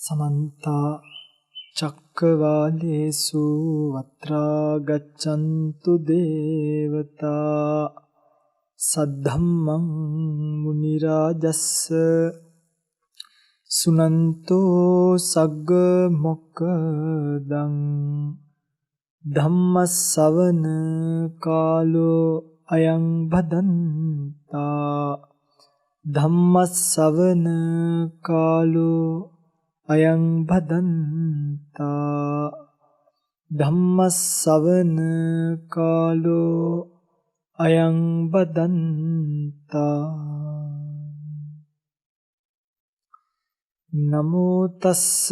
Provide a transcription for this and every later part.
समन्ता चक्रवालेषु अत्रा गच्छन्तु देवता सद्धम्मं मुनिराजस्य सुनन्तो सग्ग मोक्खदं धम्मස්සවන कालो अयं भदन्ता धम्मස්සවන कालो अयं भदन्ता धम्मස්සවන कालो अयं भदन्ता नमो तस्स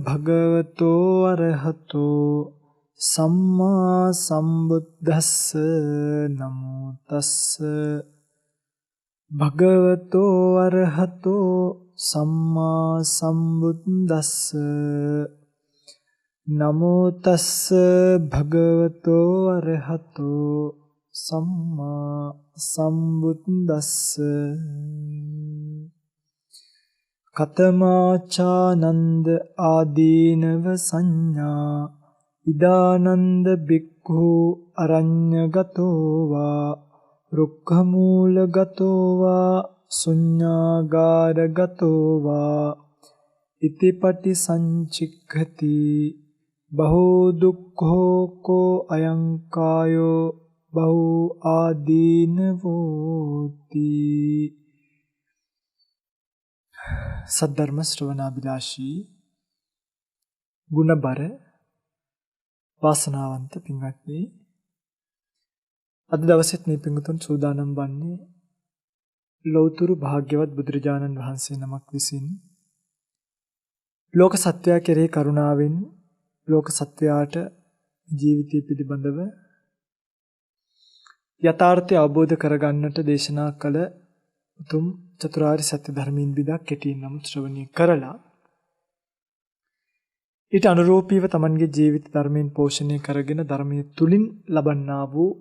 भगवतो अरहतो सम्मा सम्बुद्धस्स नमो तस्स भगवतो अरहतो सम्मा सम्बुद्धस्स नमो तस्स भगवतो अरहतो सम्मा सम्बुद्धस्स कतमाचानंद आदीनव संज्ञा इदानंद भिक्खु अरण्यगतो वा रुक्खमूलगतो वा शून्यागारगतो वा इति पटिसञ्चिक्खति बहु दुःखो को अयं कायो बहु आदीनवोति। सद्धर्म श्रवणाभिलाषी ගුණබර වාසනාවන්ත පින්වත්නි, අද දවසෙත් මේ පින්වතුන් සූදානම් වන්නේ ලෞතුරු භාග්‍යවත් බුදුරජාණන් වහන්සේ නමක් විසින් ලෝක සත්වයා කෙරෙහි කරුණාවෙන් ලෝක සත්වයාට ජීවිතය පිළිබඳව යථාර්ථය අවබෝධ කරගන්නට දේශනා කළ උතුම් චතුරාර්ය සත්‍ය ධර්මයෙන් බිදක් කෙටියෙන් නමුත් ශ්‍රවණය කරලා ඊට අනුරූපීව තමන්ගේ ජීවිත ධර්මයෙන් පෝෂණය කරගෙන ධර්මයේ තුලින් ලබන්නා වූ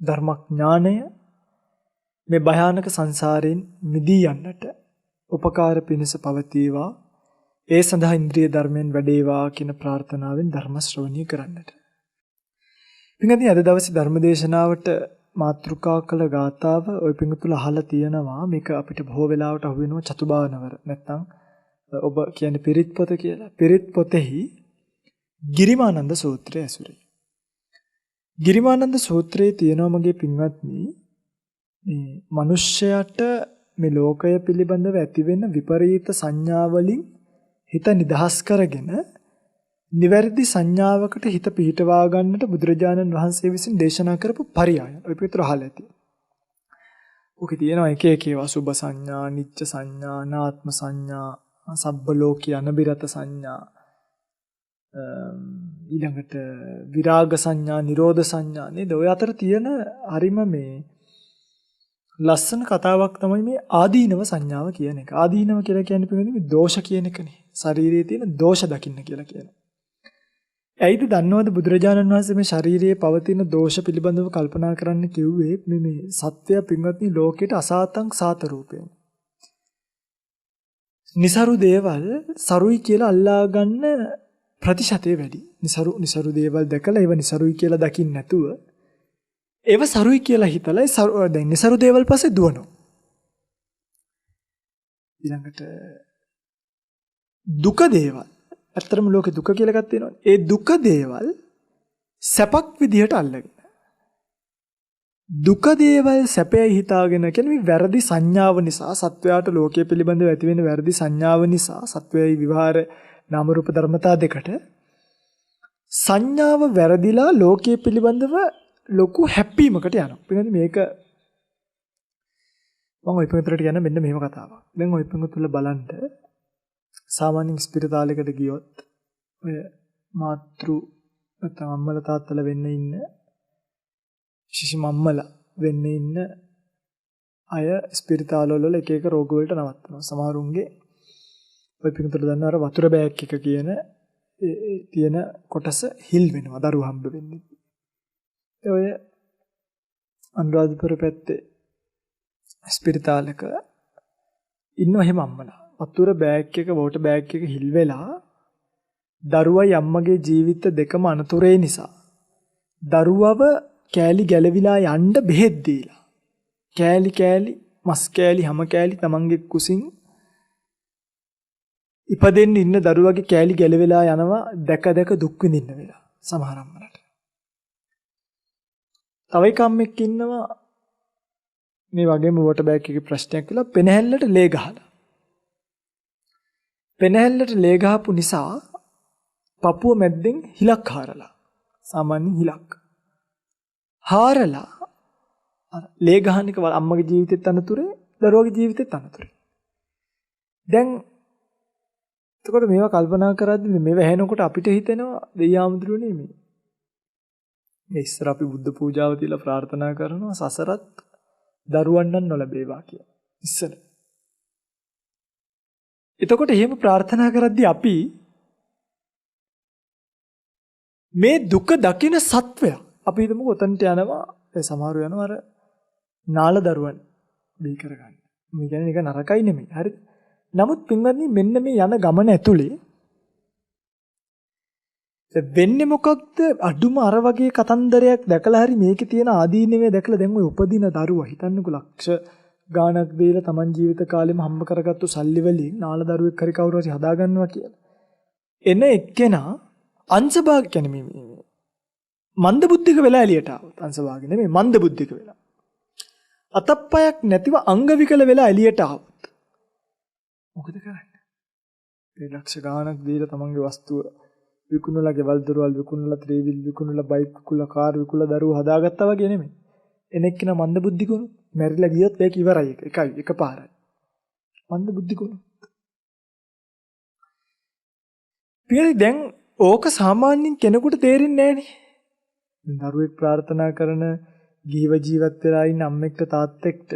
ධර්මඥානය මේ භයානක සංසාරයෙන් මිදී යන්නට උපකාර පිණිස පවතිවා, ඒ සඳහා ඉන්ද්‍රිය ධර්මයෙන් වැඩේවා කියන ප්‍රාර්ථනාවෙන් ධර්ම ශ්‍රවණය කරන්නට. පින්වත්නි, අද දවසේ ධර්ම දේශනාවට මාතෘකා කළ ගාථාව ඔය පිංගුතුල අහලා තියෙනවා. මේක අපිට බොහෝ වෙලාවට අහු වෙනවා චතුබානවර. නැත්නම් ඔබ කියන්නේ පිරිත් පොත කියලා. පිරිත් පොතෙහි ගිරිමානන්ද සූත්‍රය ඇසුරේ. ගිරිමානන්ද සූත්‍රයේ තියෙනවා මගේ පින්වත්නි, මේ මිනිස්යාට මේ ලෝකය පිළිබඳව ඇතිවෙන විපරීත සංඥා වලින් හිත නිදහස් කරගෙන නිවැරදි සංඥාවකට හිත පිහිටවා ගන්නට බුදුරජාණන් වහන්සේ විසින් දේශනා කරපු පරියාය. ඔය පිටුර අහලා ඇති. ඔකේ තියෙනවා එක එක ඒවා සුභ සංඥා, නිච්ච සංඥා, නාත්ම සංඥා, සබ්බ ලෝකී අනබිරත සංඥා, ඊළඟට විරාග සංඥා, නිරෝධ සංඥා නේද? ඔය අතර තියෙන හරිම මේ ලස්සන කතාවක් තමයි මේ ආදීනව සංඥාව කියන එක. ආදීනව කියලා කියන්නේ පිළිගන්නේ මේ දෝෂ කියන එකනේ. ශරීරයේ තියෙන දෝෂ දකින්න කියලා කියනවා. ඇයිද දන්නවද බුදුරජාණන් වහන්සේ මේ ශරීරයේ පවතින දෝෂ පිළිබඳව කල්පනා කරන්න කිව්වේ? මේ සත්‍ය පින්වත්නි ලෝකෙට අසාතං සාත රූපයෙන්. નિසරු දේවල් සරුයි කියලා අල්ලා ගන්න ප්‍රතිශතය වැඩි. નિසරු දේවල් දැකලා ඒව નિසරුයි කියලා දකින්න නැතුව ඒව සරුයි කියලා හිතලා දැන් નિසරු දේවල් පස්සේ දුවනවා. ඊළඟට දුක දේවල්, ඇත්තටම ලෝකේ දුක කියලා එකක් තියෙනවනේ. ඒ දුක දේවල් සැපක් විදිහට අල්ලගෙන දුක දේවල් සැපයි හිතාගෙන කියන්නේ මේ වැරදි සංඥාව නිසා සත්වයාට ලෝකයේ පිළිබඳව ඇති වෙන වැරදි සංඥාව නිසා සත්වයේ විවහාර නාම රූප ධර්මතා දෙකට සංඥාව වැරදිලා ලෝකයේ පිළිබඳව ලොකු හැප්පීමකට යනවා. පිළිගන්නේ මේක මම ඔය පිටුරට කියන මෙන්න මෙහෙම කතාවක්. දැන් ඔය පිටුතුල බලන්න සාමාන්‍යයෙන් ස්පිරිතාලයකට ගියොත් ඔය මාතෘ නැත්නම් අම්මලා තාත්තලා වෙන්න ඉන්න ශිෂ්‍ය මම්මලා වෙන්න ඉන්න අය ස්පිරිතාලවල එක එක රෝග වලට නවත්තනවා. සමහරුන්ගේ ඔය පිටුතුල දන්න අර වතුර බෑග් එක කියන තියෙන කොටස හිල් වෙනවා දරුව හම්බ වෙන්නේ. ඔය අනුරාධපුර පැත්තේ ස්පිරිතාලක ඉන්න එහෙම අම්මලා වතුර බෑග් එක වෝටර් බෑග් එක හිල් වෙලා දරුවයි අම්මගේ ජීවිත දෙකම අනතුරේ නිසා දරුවව කෑලි ගැලවිලා යන්න බෙහෙත් දීලා කෑලි මස් කෑලි හැම කෑලි තමන්ගේ කුසින් ඉපදෙන්න ඉන්න දරුවගේ කෑලි ගැලවිලා යනවා දැක දුක් විඳින්න වෙලා සමහර අම්මලට. තව එක අම්මෙක් ඉන්නවා මේ වගේම වෝටර් බෑග් එකේ ප්‍රශ්නයක් කියලා පෙනහැල්ලට ලේ ගහලා. පෙනහැල්ලට ලේ ගහපු නිසා පපුව මැද්දෙන් හිලක් හාරලා. සාමාන්‍ය හිලක්. හාරලා ලේ ගහන එක අම්මගේ ජීවිතෙත් අනතුරේ දරුවගේ ජීවිතෙත් අනතුරේ. දැන් එතකොට මේවා කල්පනා කරද්දී මේවා ඇහෙනකොට අපිට හිතෙනවා දෙයියාමුදුරනේ මේ ඉස්සර අපි බුද්ධ පූජාව තියලා ප්‍රාර්ථනා කරනවා සසරත් දරුවන් නම් නොලැබේවා කියලා. ඉස්සර. එතකොට එහෙම ප්‍රාර්ථනා කරද්දී අපි මේ දුක දකින සත්වය අපි හිතමුකෝ උතන්ට යනවා ඒ සමහරව යනවා අර නාල දරුවන් බිහි කරගන්න. මේ කියන්නේ නිකන් නරකයි නෙමෙයි. හරිද? නමුත් පින්වත්නි මෙන්න මේ යන ගමන ඇතුලේ වෙන්නේ මොකක්ද අඩුම අර වගේ කතන්දරයක් දැකලා හරි මේකේ තියෙන ආදීනවේ දැකලා දැන් ඔය උපදින දරුවා හිතන්නකෝ ලක්ෂ ගාණක් දීලා Taman ජීවිත කාලෙම හම්බ කරගත්තු සල්ලි වලින් නාල දරුවෙක් හරි කවුරු හරි හදා ගන්නවා කියලා. එන එක්කෙනා අංශභාග කියන්නේ මේ මන්ද බුද්ධික වෙලා එළියට ආවොත් අංශභාග නෙමෙයි මන්ද බුද්ධික වෙලා. අතප්පයක් නැතිව අංග විකල වෙලා එළියට ආවොත් මොකද කරන්නේ? ඒ ලක්ෂ ගාණක් දීලා තමන්ගේ වස්තුව විකුණලා ගෙවල් දොරවල් විකුණලා ත්‍රිවිල් විකුණලා බයික් විකුණලා කාර් විකුණලා දරුවෝ හදාගත්තා වගේ නෙමෙයි. එනෙක් කෙනා මන්ද බුද්ධිකුණු මැරිලා ගියොත් ඒක ඉවරයි එකයි එකපාරයි. මන්ද බුද්ධිකුණු. පියරි දැන් ඕක සාමාන්‍යයෙන් කෙනෙකුට තේරෙන්නේ නැහනේ. දරුවෙක් ප්‍රාර්ථනා කරන ගිහිව ජීවත් වෙලා ඉන්න අම්මෙක්ට තාත්තෙක්ට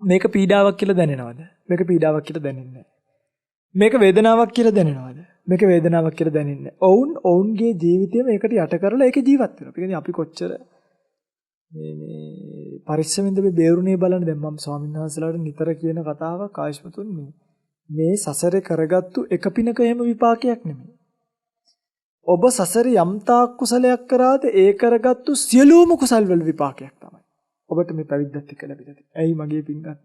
මේක පීඩාවක් කියලා දැනෙනවද? මේක පීඩාවක් කියලා දැනෙන්නේ නැහැ. මේක වේදනාවක් කියලා දැනෙනවද? මේක වේදනාවක් කියලා දැනෙන්නේ නැහැ. ඔවුන්ගේ ජීවිතය මේකට යට කරලා ඒක ජීවත් වෙනවා. ඒ කියන්නේ අපි කොච්චර මේ පරිස්සමෙන්ද මේ බේරුණේ බලන්න දැන් මම ස්වාමීන් වහන්සේලාට නිතර කියන කතාවක් ආයෂ්මතුන් මේ සසරේ කරගත්තු එක පිනක එහෙම විපාකයක් නෙමෙයි. ඔබ සසරේ යම් තාක් කුසලයක් කරාද ඒ කරගත්තු සියලුම කුසල් වල විපාකයක් තමයි. ඔබට මේ පැවිද්දත් එක්ක ලැබිලා තියෙන්නේ. ඇයි මගේ පින්ගත්?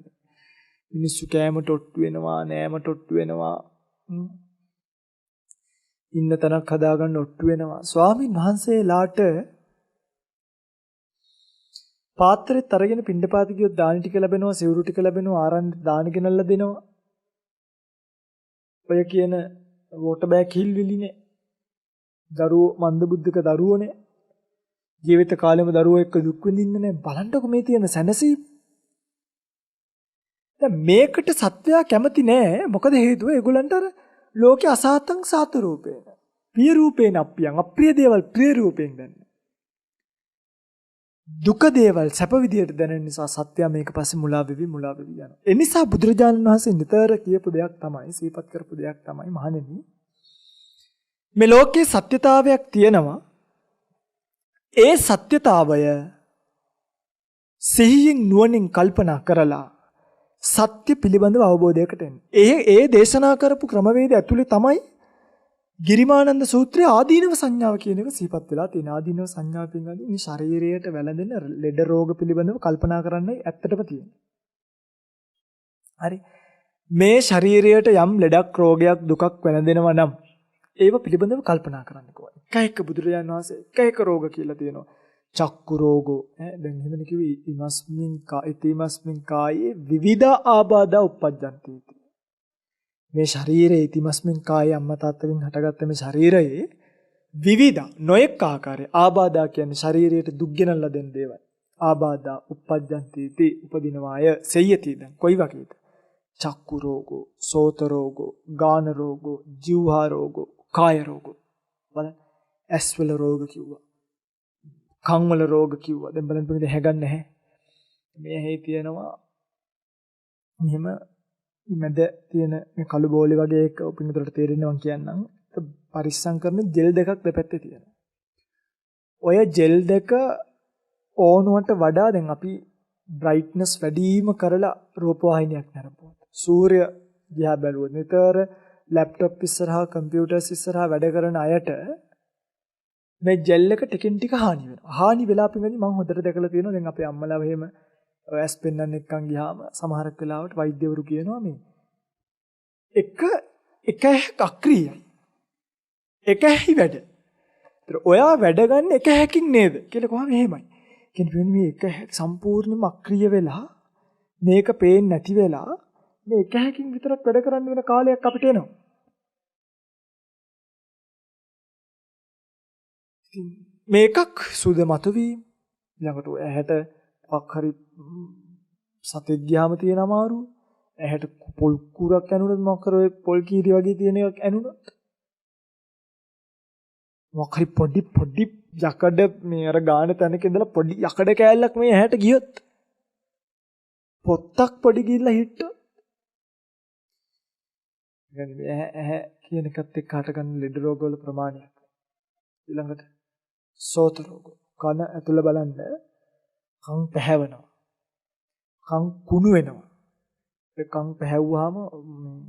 මිනිස්සු කෑමට ඔට්ටු වෙනවා, නෑමට ඔට්ටු වෙනවා. ඉන්න තැනක් හදාගන්න ඔට්ටු වෙනවා. ස්වාමින් වහන්සේලාට පාත්‍රෙත් අරගෙන පින්ඩපාත ගියොත් දානි ටික ලැබෙනවා, සිවුරු ටික ලැබෙනවා, ආරන්න දානි ගෙනල්ලා දෙනවා. ඔය කියන වෝටර් බෑග් හිල්විලිනේ. දරුවෝ මන්දබුද්ධක දරුවෝනේ. ජීවිත කාලෙම දරුවෝ එක්ක දුක් විඳින්නේ නැහැ. බලන්නකො මේ තියෙන සැනසීම. දැන් මේකට සත්වයා කැමති නෑ. මොකද හේතුව ඒගොල්ලන්ට අර ලෝකේ අසාතං සාත රූපේන. ප්‍රිය රූපේන අප්පියන් අප්‍රිය දේවල් ප්‍රිය රූපෙන් දැනන. දුක දේවල් සැප විදියට දැනෙන නිසා සත්‍යය මේක පස්සේ මුලා වෙවි යනවා. ඒ නිසා බුදුරජාණන් වහන්සේ නිතර කියපු දෙයක් තමයි, සිහිපත් කරපු දෙයක් තමයි මහණෙනි. මේ ලෝකේ සත්‍යතාවයක් තියෙනවා. ඒ සත්‍යතාවය සිහියෙන් නුවණින් කල්පනා කරලා සත්‍ය පිළිබඳව අවබෝධයකට එන්න. ඒ දේශනා කරපු ක්‍රමවේදය ඇතුලේ තමයි ගිරිමානන්ද සූත්‍රයේ ආදීනව සංඥාව කියන එක සිහිපත් වෙලා තියෙන. ආදීනව සංඥාව පිළිබඳව මේ ශරීරයට වැළඳෙන ලෙඩ රෝග පිළිබඳව කල්පනා කරන්නයි ඇත්තටම තියෙන්නේ. හරි. මේ ශරීරයට යම් ලෙඩක් රෝගයක් දුකක් වැළඳෙනවා නම් ඒව පිළිබඳව කල්පනා කරන්න කොහොමද? එක බුදුරජාණන් වහන්සේ එක රෝග කියලා තියෙනවා. චක්කු රෝගෝ දැන් එහෙමනේ කිව්වේ ඉතිමස්මින් කායේ විවිධ ආබාධා උප්පජ්ජන්ති. මේ ශරීරයේ ඉතිමස්මින් කායේ අම්මා තාත්තගෙන් හටගත්ත මේ ශරීරයේ විවිධ නොයෙක් ආකාරයේ ආබාධා කියන්නේ ශරීරයට දුක් ගෙනල්ලා දෙන දේවල්. ආබාධා උප්පජ්ජන්ති ති උපදිනවාය සෙය්‍යති. දැන් කොයි වගේද? චක්කු රෝගෝ, සෝත රෝගෝ, ගාන රෝගෝ, ජීවහා රෝගෝ, කාය රෝගෝ. බලන්න ඇස්වල රෝග කිව්වා. කන් වල රෝග කිව්වා. දැන් බලන්න පිටින් හැගන්නේ නැහැ. මේ ඇහි තියෙනවා මෙහෙම මැද තියෙන මේ කළු බෝලේ වගේ එක පිටුතරට තේරෙන්නේ මං කියන්නම්. පරිස්සම් කරන ජෙල් දෙකක් දෙපැත්තේ තියෙනවා. ඔය ජෙල් දෙක ඕනුවට වඩා දැන් අපි බ්‍රයිට්නස් වැඩිම කරලා රූපවාහිනියක් නරඹුවා. සූර්ය දිහා බැලුවොත් නිතර ලැප්ටොප් ඉස්සරහා කම්පියුටර්ස් ඉස්සරහා වැඩ කරන අයට මේ ජෙල් එක ටිකින් ටික හානි වෙනවා. හානි වෙලා පින්වදින් මම හොඳට දැකලා තියෙනවා. දැන් අපේ අම්මලා එහෙම ඔයස් පෙන්නන්න එක්කන් ගියාම සමහරක් වෙලාවට වෛද්‍යවරු කියනවා මේ එක අක්‍රියයි. එක ඇහි වැඩ. ඒතර ඔයා වැඩ ගන්න එක හැකින් නේද කියලා කොහොම එහෙමයි. කියන්නේ මේ එක සම්පූර්ණයෙන්ම අක්‍රිය වෙලා මේක පේන්නේ නැති වෙලා මේ එක හැකින් විතරක් වැඩ කරන්න වෙන කාලයක් අපිට එනවා. මේකක් සුද මතුවීම ළඟට ඇහැට මොකක් හරි සතෙක් ගියාම තියෙන අමාරුව ඇහැට පොල් කුරක් ඇනුනොත් මොකක් කර ඔය පොල් කීරි වගේ තියෙන එකක් ඇනුනොත් මොකක් හරි පොඩි යකඩ මේ අර ගාන තැනක ඉඳලා පොඩි යකඩ කෑල්ලක් මේ ඇහැට ගියොත් පොත්තක් පොඩි ගිහිල්ලා හිට්ටොත් يعني ඇහැ කියන එකත් එක්ක හටගන්න ලෙඩ රෝගවල ප්‍රමාණයක් ඊළඟට සෝත රෝග කන ඇතුළ බලන්න කන් පැහැවෙනවා කන් කුණු වෙනවා ඒ කන් පැහැවුවාම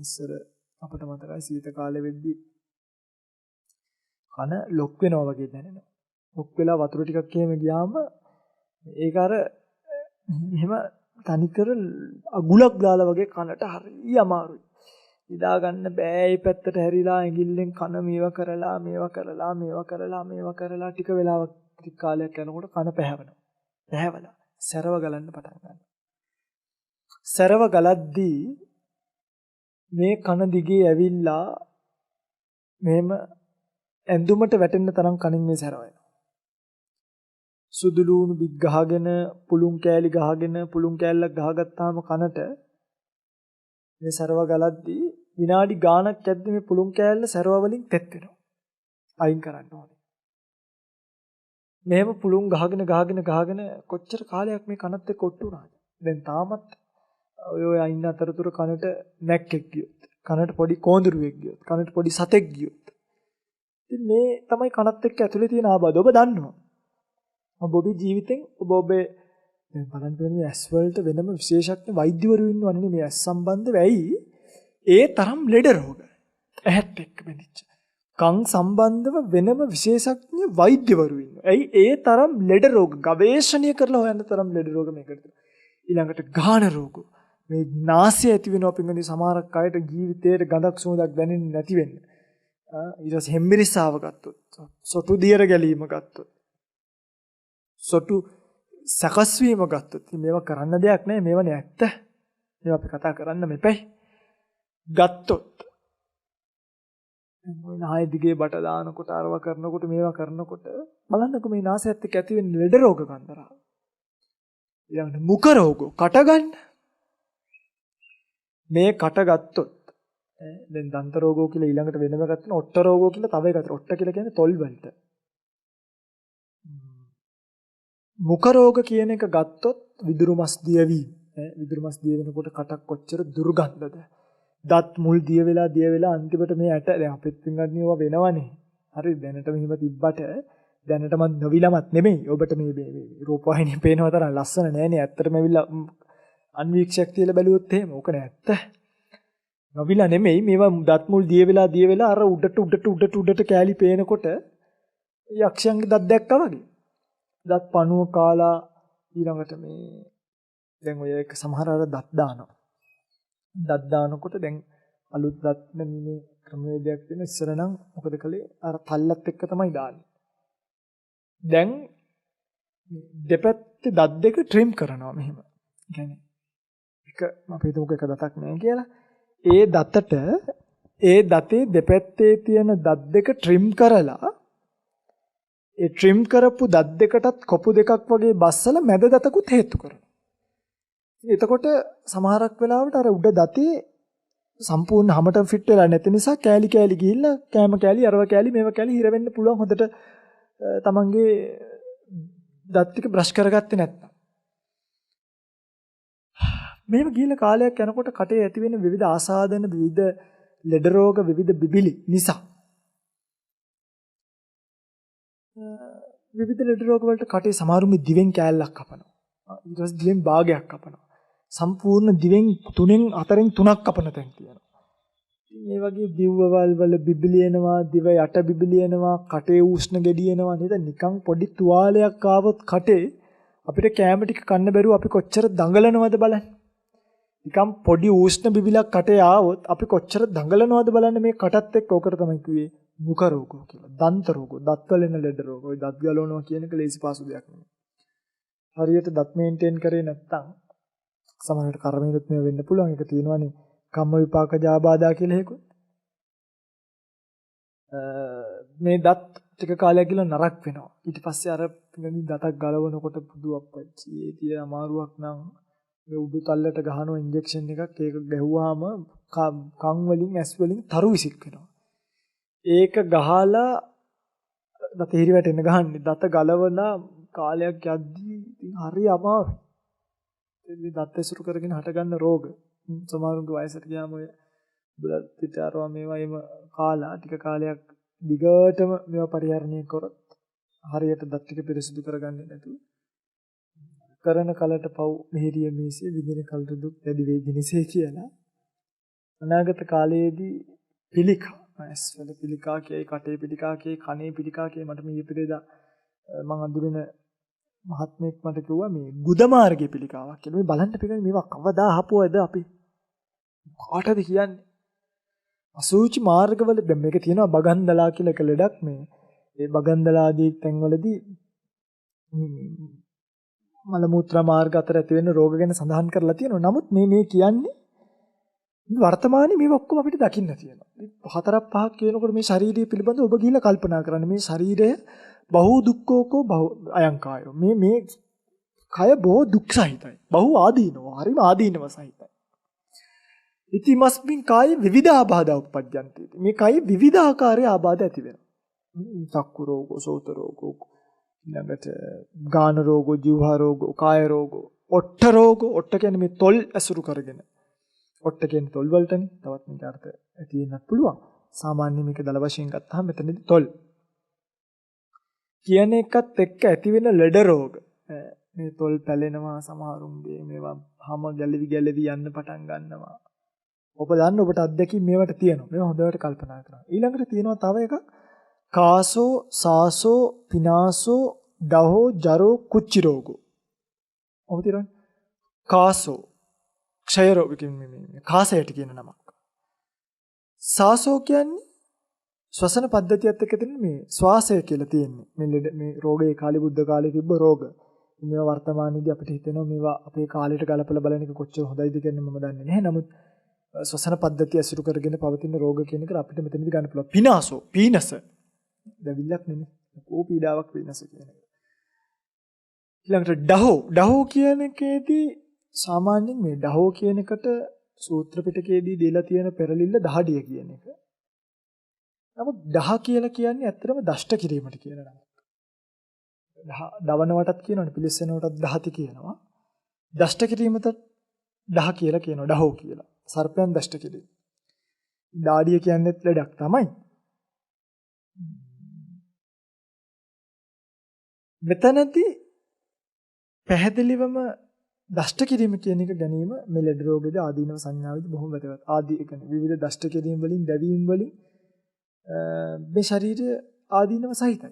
ඉස්සර අපිට මතකයි සීත කාලේ වෙද්දී කන ලොක් වෙනවා වගේ දැනෙනවා ලොක් වෙලා වතුර ටිකක් එහෙම ගියාම ඒක අර එහෙම තනිකර අගුලක් දාලා වගේ කනට හරිය අමාරුයි ඉදා ගන්න බෑ මේ පැත්තට හැරිලා ඇඟිල්ලෙන් කන මේවා කරලා ටික වෙලාවක් ටික කාලයක් යනකොට කන පැහැවලා සැරව ගලන්න පටන් ගන්නවා සැරව ගලද්දී මේ කන දිගේ ඇවිල්ලා මෙහෙම ඇඳුමට වැටෙන්න තරම් කනින් මේ සැරව එනවා සුදු ලූණු බිග් ගහගෙන පුළුන් කෑලි ගහගෙන පුළුන් කෑල්ලක් ගහගත්තාම කනට මේ සැරව ගලද්දී විනාඩි ගාණක් යද්දී මේ පුළුන් කෑල්ල සැරව වලින් තෙත් වෙනවා. අයින් කරන්න ඕනේ. මෙහෙම පුළුන් ගහගෙන කොච්චර කාලයක් මේ කනත් එක්ක ඔට්ටු වුණාද? දැන් තාමත් ඔය අයින් අතරතුර කනට නැක්කෙක් ගියොත්, කනට පොඩි කෝඳුරුවෙක් ගියොත්, කනට පොඩි සතෙක් ගියොත්. ඉතින් මේ තමයි කනත් එක්ක ඇතුලේ තියෙන ආබාධ. ඔබ දන්නවා. ඔබේ ජීවිතෙන් ඔබේ දැන් බලන්න මේ ඇස් වලට වෙනම විශේෂඥ වෛද්‍යවරු ඉන්නවනේ මේ ඇස් සම්බන්ධව ඇයි ඒ තරම් ලෙඩ රෝග ඇහත් එක්ක බැඳිච්ච කන් සම්බන්ධව වෙනම විශේෂඥ වෛද්‍යවරු ඉන්නවා ඇයි ඒ තරම් ලෙඩ රෝග ගවේෂණය කරලා හොයන්න තරම් ලෙඩ රෝග මේකට ඊළඟට ගාන රෝග මේ නාසය ඇති වෙනවා පින්වදින සමහරක් අයට ජීවිතේට ගඳක් සුවඳක් දැනෙන්නේ නැති වෙන්න ඊට පස්සේ හෙම්බිරිස්සාව ගත්තොත් සොටු දියර ගැලීම ගත්තොත් සොටු සකස් වීම ගත්තොත් මේවා කරන්න දෙයක් නැහැ මේවනේ ඇත්ත මේවා අපි කතා කරන්න මෙපැයි ගත්තොත් මොන ආයෙ දිගේ බට දානකොට අරව කරනකොට මේවා කරනකොට බලන්නකො මේ නාසයත් එක්ක ඇති වෙන ලෙඩ රෝග ගන්දරා ඊළඟට මුඛ රෝග කට ගන්න මේ කට ගත්තොත් දැන් දන්ත රෝගෝ කියලා ඊළඟට වෙනම ගන්න ඔට්ට රෝගෝ කියලා තව එකක් ඔට්ට කියලා කියන්නේ තොල් වලට මුඛ රෝග කියන එක ගත්තොත් විදුරු මස් දියවීම විදුරු මස් දිය වෙනකොට කටක් කොච්චර දුර්ගන්ධද දත් මුල් දිය වෙලා අන්තිමට මේ ඇට දැන් අපිත් පින්ගන්නේ ඒවා වෙනවනේ හරි දැනට මෙහිම තිබ්බට දැනටම නොවිලමත් නෙමෙයි ඔබට මේ රූපවාහිනිය පේනව තරම් ලස්සන නෑනේ ඇත්තටම ඇවිල්ලා අන්වීක්ෂයක් තියලා බැලුවොත් එහෙම ඕක නෑ ඇත්ත නොවිලා නෙමෙයි මේවා දත් මුල් දිය වෙලා අර උඩට කෑලි පේනකොට යක්ෂයන්ගේ දත් දැක්කා වගේ දත් පණුව කාලා ඊළඟට මේ දැන් ඔය එක සමහර අර දත් දානකොට දැන් අලුත් දත් මේ ක්‍රමවේදයක් තියෙන ඉස්සර නම් මොකද කළේ අර තල්ලත් එක්ක තමයි දාන්නේ දැන් දෙපැත්තේ දත් දෙක ට්‍රිම් කරනවා මෙහෙම يعني එක අපි හිතමුක එක දතක් නැහැ කියලා ඒ දතේ දෙපැත්තේ තියෙන දත් දෙක ට්‍රිම් කරලා ඒ ට්‍රිම් කරපු දත් දෙකටත් කොපු දෙකක් වගේ බස්සලා මැද දතකුත් හේතු කරනවා. එතකොට සමහරක් වෙලාවට අර උඩ දතේ සම්පූර්ණ හැමතෙම ෆිට වෙලා නැති නිසා කෑලි ගිහිල්ලා කෑම කෑලි අරව කෑලි මේව කෑලි හිර වෙන්න පුළුවන් හොඳට තමන්ගේ දත් ටික බ්‍රෂ් කරගත්තේ නැත්නම්. මේව ගිහිල්ලා කාලයක් යනකොට කටේ ඇති වෙන විවිධ ආසාදන විවිධ ලෙඩ රෝග විවිධ බිබිලි නිසා විවිධ ලෙඩ රෝග වලට කටේ සමහරුම දිවෙන් කෑල්ලක් කපනවා. ඊට පස්සේ දිවෙන් භාගයක් කපනවා. සම්පූර්ණ දිවෙන් 3න් 4න් 3ක් කපන තැන් තියෙනවා. මේ වගේ දිව්වවල් වල බිබිලියනවා, දිව යට බිබිලියනවා, කටේ උෂ්ණ ගෙඩියනවා නේද? නිකන් පොඩි තුවාලයක් ආවොත් කටේ අපිට කැම ටික කන්න බැරුව අපි කොච්චර දඟලනවද බලන්න. නිකන් පොඩි උෂ්ණ බිබිලක් කටේ ආවොත් අපි කොච්චර දඟලනවද බලන්න මේ කටත් එක්ක. ඕකට තමයි කිව්වේ මුඛ රෝගෝ කියලා. දන්ත රෝගෝ, දත්වල එන ලෙඩ රෝග. ඔය දත් ගලවනවා කියන එක ලේසි පාසු දෙයක් නෙමෙයි. හරියට දත් මේන්ටේන් කරේ නැත්නම් සමහරවිට කර්මයේත් මේ වෙන්න පුළුවන්. ඒක තියෙනවානේ කම්ම විපාක ජාබාධා කියලා හේකුත්. මේ දත් ටික කාලයක් ගිහලා නරක් වෙනවා. ඊට පස්සේ අර දතක් ගලවනකොට පුදු අප්පච්චි ඒ තියෙන අමාරුවක් නම් මේ උඩු තල්ලට ගහනවා ඉන්ජෙක්ෂන් එකක්. ඒක ගැහුවාම කන් වලින් ඇස් වලින් තරු විසික් වෙනවා. ඒක ගහලා දත හිරි වැටෙන්න ගහන්නේ. දත ගලවන කාලයක් යද්දී ඉතින් හරි අමාරුයි. මේ දත් ඇසුරු කරගෙන හටගන්න රෝග. සමහරුන්ගේ වයසට ගියාම ඔය බුලත් පිටාරවා මේවා එම කාලා ටික කාලයක් දිගටම මේවා පරිහරණය කරොත් හරියට දත් ටික පිරිසිදු කරගන්නේ නැතුව කරන කලට පව් මෙහෙරිය මේසේ විදින කලට දුක් වැඩි වෙයි දිනසේ කියලා අනාගත කාලයේදී පිළිකා ඇස්වල පිළිකා කියයි, කටේ පිළිකා කියයි, කනේ පිළිකා කියයි. මට මේ ඉපදෙදා මම අඳුරන මහත්මයෙක් මට කිව්වා මේ ගුද මාර්ගයේ පිළිකාවක් කියලා. මේ බලන්න පිළිගන්නේ මේවා කවදා ආපුවද අපි කාටද කියන්නේ? අසුචි මාර්ගවල දැන් මේක තියෙනවා බගන්දලා කියලා එක ලෙඩක්. මේ ඒ බගන්දලා ආදී තැන්වලදී මල මුත්‍රා මාර්ග අතර ඇති වෙන රෝග ගැන සඳහන් කරලා තියෙනවා. නමුත් මේ කියන්නේ වර්තමානයේ මේව ඔක්කොම අපිට දකින්න තියෙනවා. හතරක් පහක් කියනකොට මේ ශාරීරිය පිළිබඳව ඔබ ගිහිල්ලා කල්පනා කරන්න. මේ ශරීරය බහු දුක්ඛෝකෝ බහු අයංකායෝ. මේ කය බොහෝ දුක් සහිතයි. බහු ආදීනව. හරිම ආදීනව සහිතයි. ඉතිමස්මින් කාය විවිධාබාධා උප්පජ්ජන්ති. මේ කය විවිධාකාරයේ ආබාධ ඇති වෙනවා. චක්කු රෝගෝ, සෝත රෝගෝ, ඊළඟට ගාන රෝගෝ, જીවහා රෝගෝ, කාය රෝගෝ, ඔට්ඨ රෝගෝ. ඔට්ඨ කියන්නේ මේ තොල් ඇසුරු කරගෙන. ඔට්ඨ කියන්නේ තොල් වලටනේ. තවත් මේක අර්ථ තියෙන්නත් පුළුවන්. සාමාන්‍ය මේක දල වශයෙන් ගත්තාම මෙතනදී තොල් කියන එකත් එක්ක ඇති වෙන ලෙඩ රෝග. මේ තොල් පැලෙනවා සමහරුන්ගේ, මේවා හැම ගැලවි යන්න පටන් ගන්නවා. ඔබ දන්න ඔබට අත්දැකීම් මේවට තියෙනවා. මේවා හොඳට කල්පනා කරන්න. ඊළඟට තියෙනවා තව එකක්. කාසෝ, සාසෝ, පිනාසෝ, දහෝ, ජරෝ, කුච්චි රෝගෝ. ඔබ තියෙනවනේ. කාසෝ ක්ෂය රෝග කියන්නේ කාසයට කියන නමක්. සාසෝ කියන්නේ ශ්වසන පද්ධතියත් එක්ක තියෙන මේ ශ්වාසය කියලා තියෙන්නේ. මේ රෝගයේ කාලේ බුද්ධ කාලේ තිබ්බ රෝග. මේවා වර්තමානයේදී අපිට හිතෙනවා මේවා අපේ කාලයට ගලපලා බලන එක කොච්චර හොඳයිද කියන්නේ මම දන්නේ නැහැ. නමුත් ශ්වසන පද්ධතිය අසුරු කරගෙන පවතින රෝග කියන එක අපිට මෙතනදී ගන්න පුළුවන්. පිනාසෝ, පීනස. දැවිල්ලක් නෙමෙයි. ඕ පීඩාවක් පීනස කියන එක. ඊළඟට ඩහෝ කියන එකේදී සාමාන්‍යයෙන් මේ ඩහෝ කියන එකට සූත්‍ර පිටකයේදී දීලා තියෙන පෙරලිල්ල දහඩිය කියන එක. නමුත් දහ කියලා කියන්නේ ඇත්තටම දෂ්ට කිරීමට කියන නම. දවනවටත් කියනවනේ, පිලිස්සනවටත් දහති කියනවා. දෂ්ට කිරීමට දහ කියලා කියනවා, ඩහෝ කියලා. සර්පයන් දෂ්ට කිරීම. දාඩිය කියන්නේත් ලෙඩක් තමයි. මෙතනදී පැහැදිලිවම දෂ්ට කිරීම කියන එක ගැනීම මේ ලෙඩ රෝගයේදී ආදීනව සංඥාවේදී බොහොම වැදගත්. ආදී කියන්නේ විවිධ දෂ්ට කිරීම වලින්, දැවීම් වලින් මේ ශරීරය ආදීනව සහිතයි.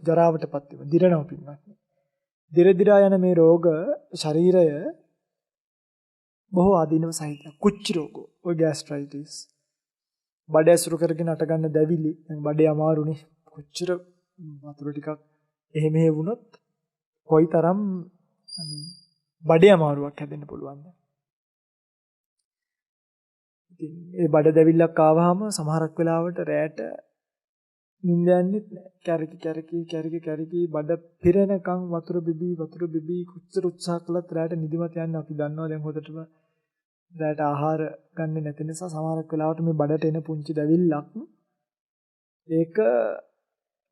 ජරාවටපත් වීම, දිරණව පින්වත්. දිරදිරා යන මේ රෝග ශරීරය බොහෝ ආදීනව සහිතයි. කුච්චි රෝගෝ, ඔය ગેස්ට්‍රයිටිස්, බඩ ඇසුරු කරගෙන අටගන්න දැවිලි, දැන් බඩේ අමාරුනේ. කොච්චර වතුර ටිකක් එහෙම වුණොත් කොයිතරම් බඩේ අමාරුවක් හැදෙන්න පුළුවන්ද? ඉතින් ඒ බඩ දැවිල්ලක් ආවහම සමහරක් වෙලාවට රැට නිින්ද යන්නේ නැහැ. කැරකි බඩ පිරෙනකන් වතුර බිබී කොච්චර උත්සාහ කළත් රැට නිදිමත යන්නේ අපි දන්නවා. දැන් හොදටම රැට ආහාර ගන්න නැති නිසා සමහරක් වෙලාවට මේ බඩට එන පුංචි දැවිල්ලක් ඒක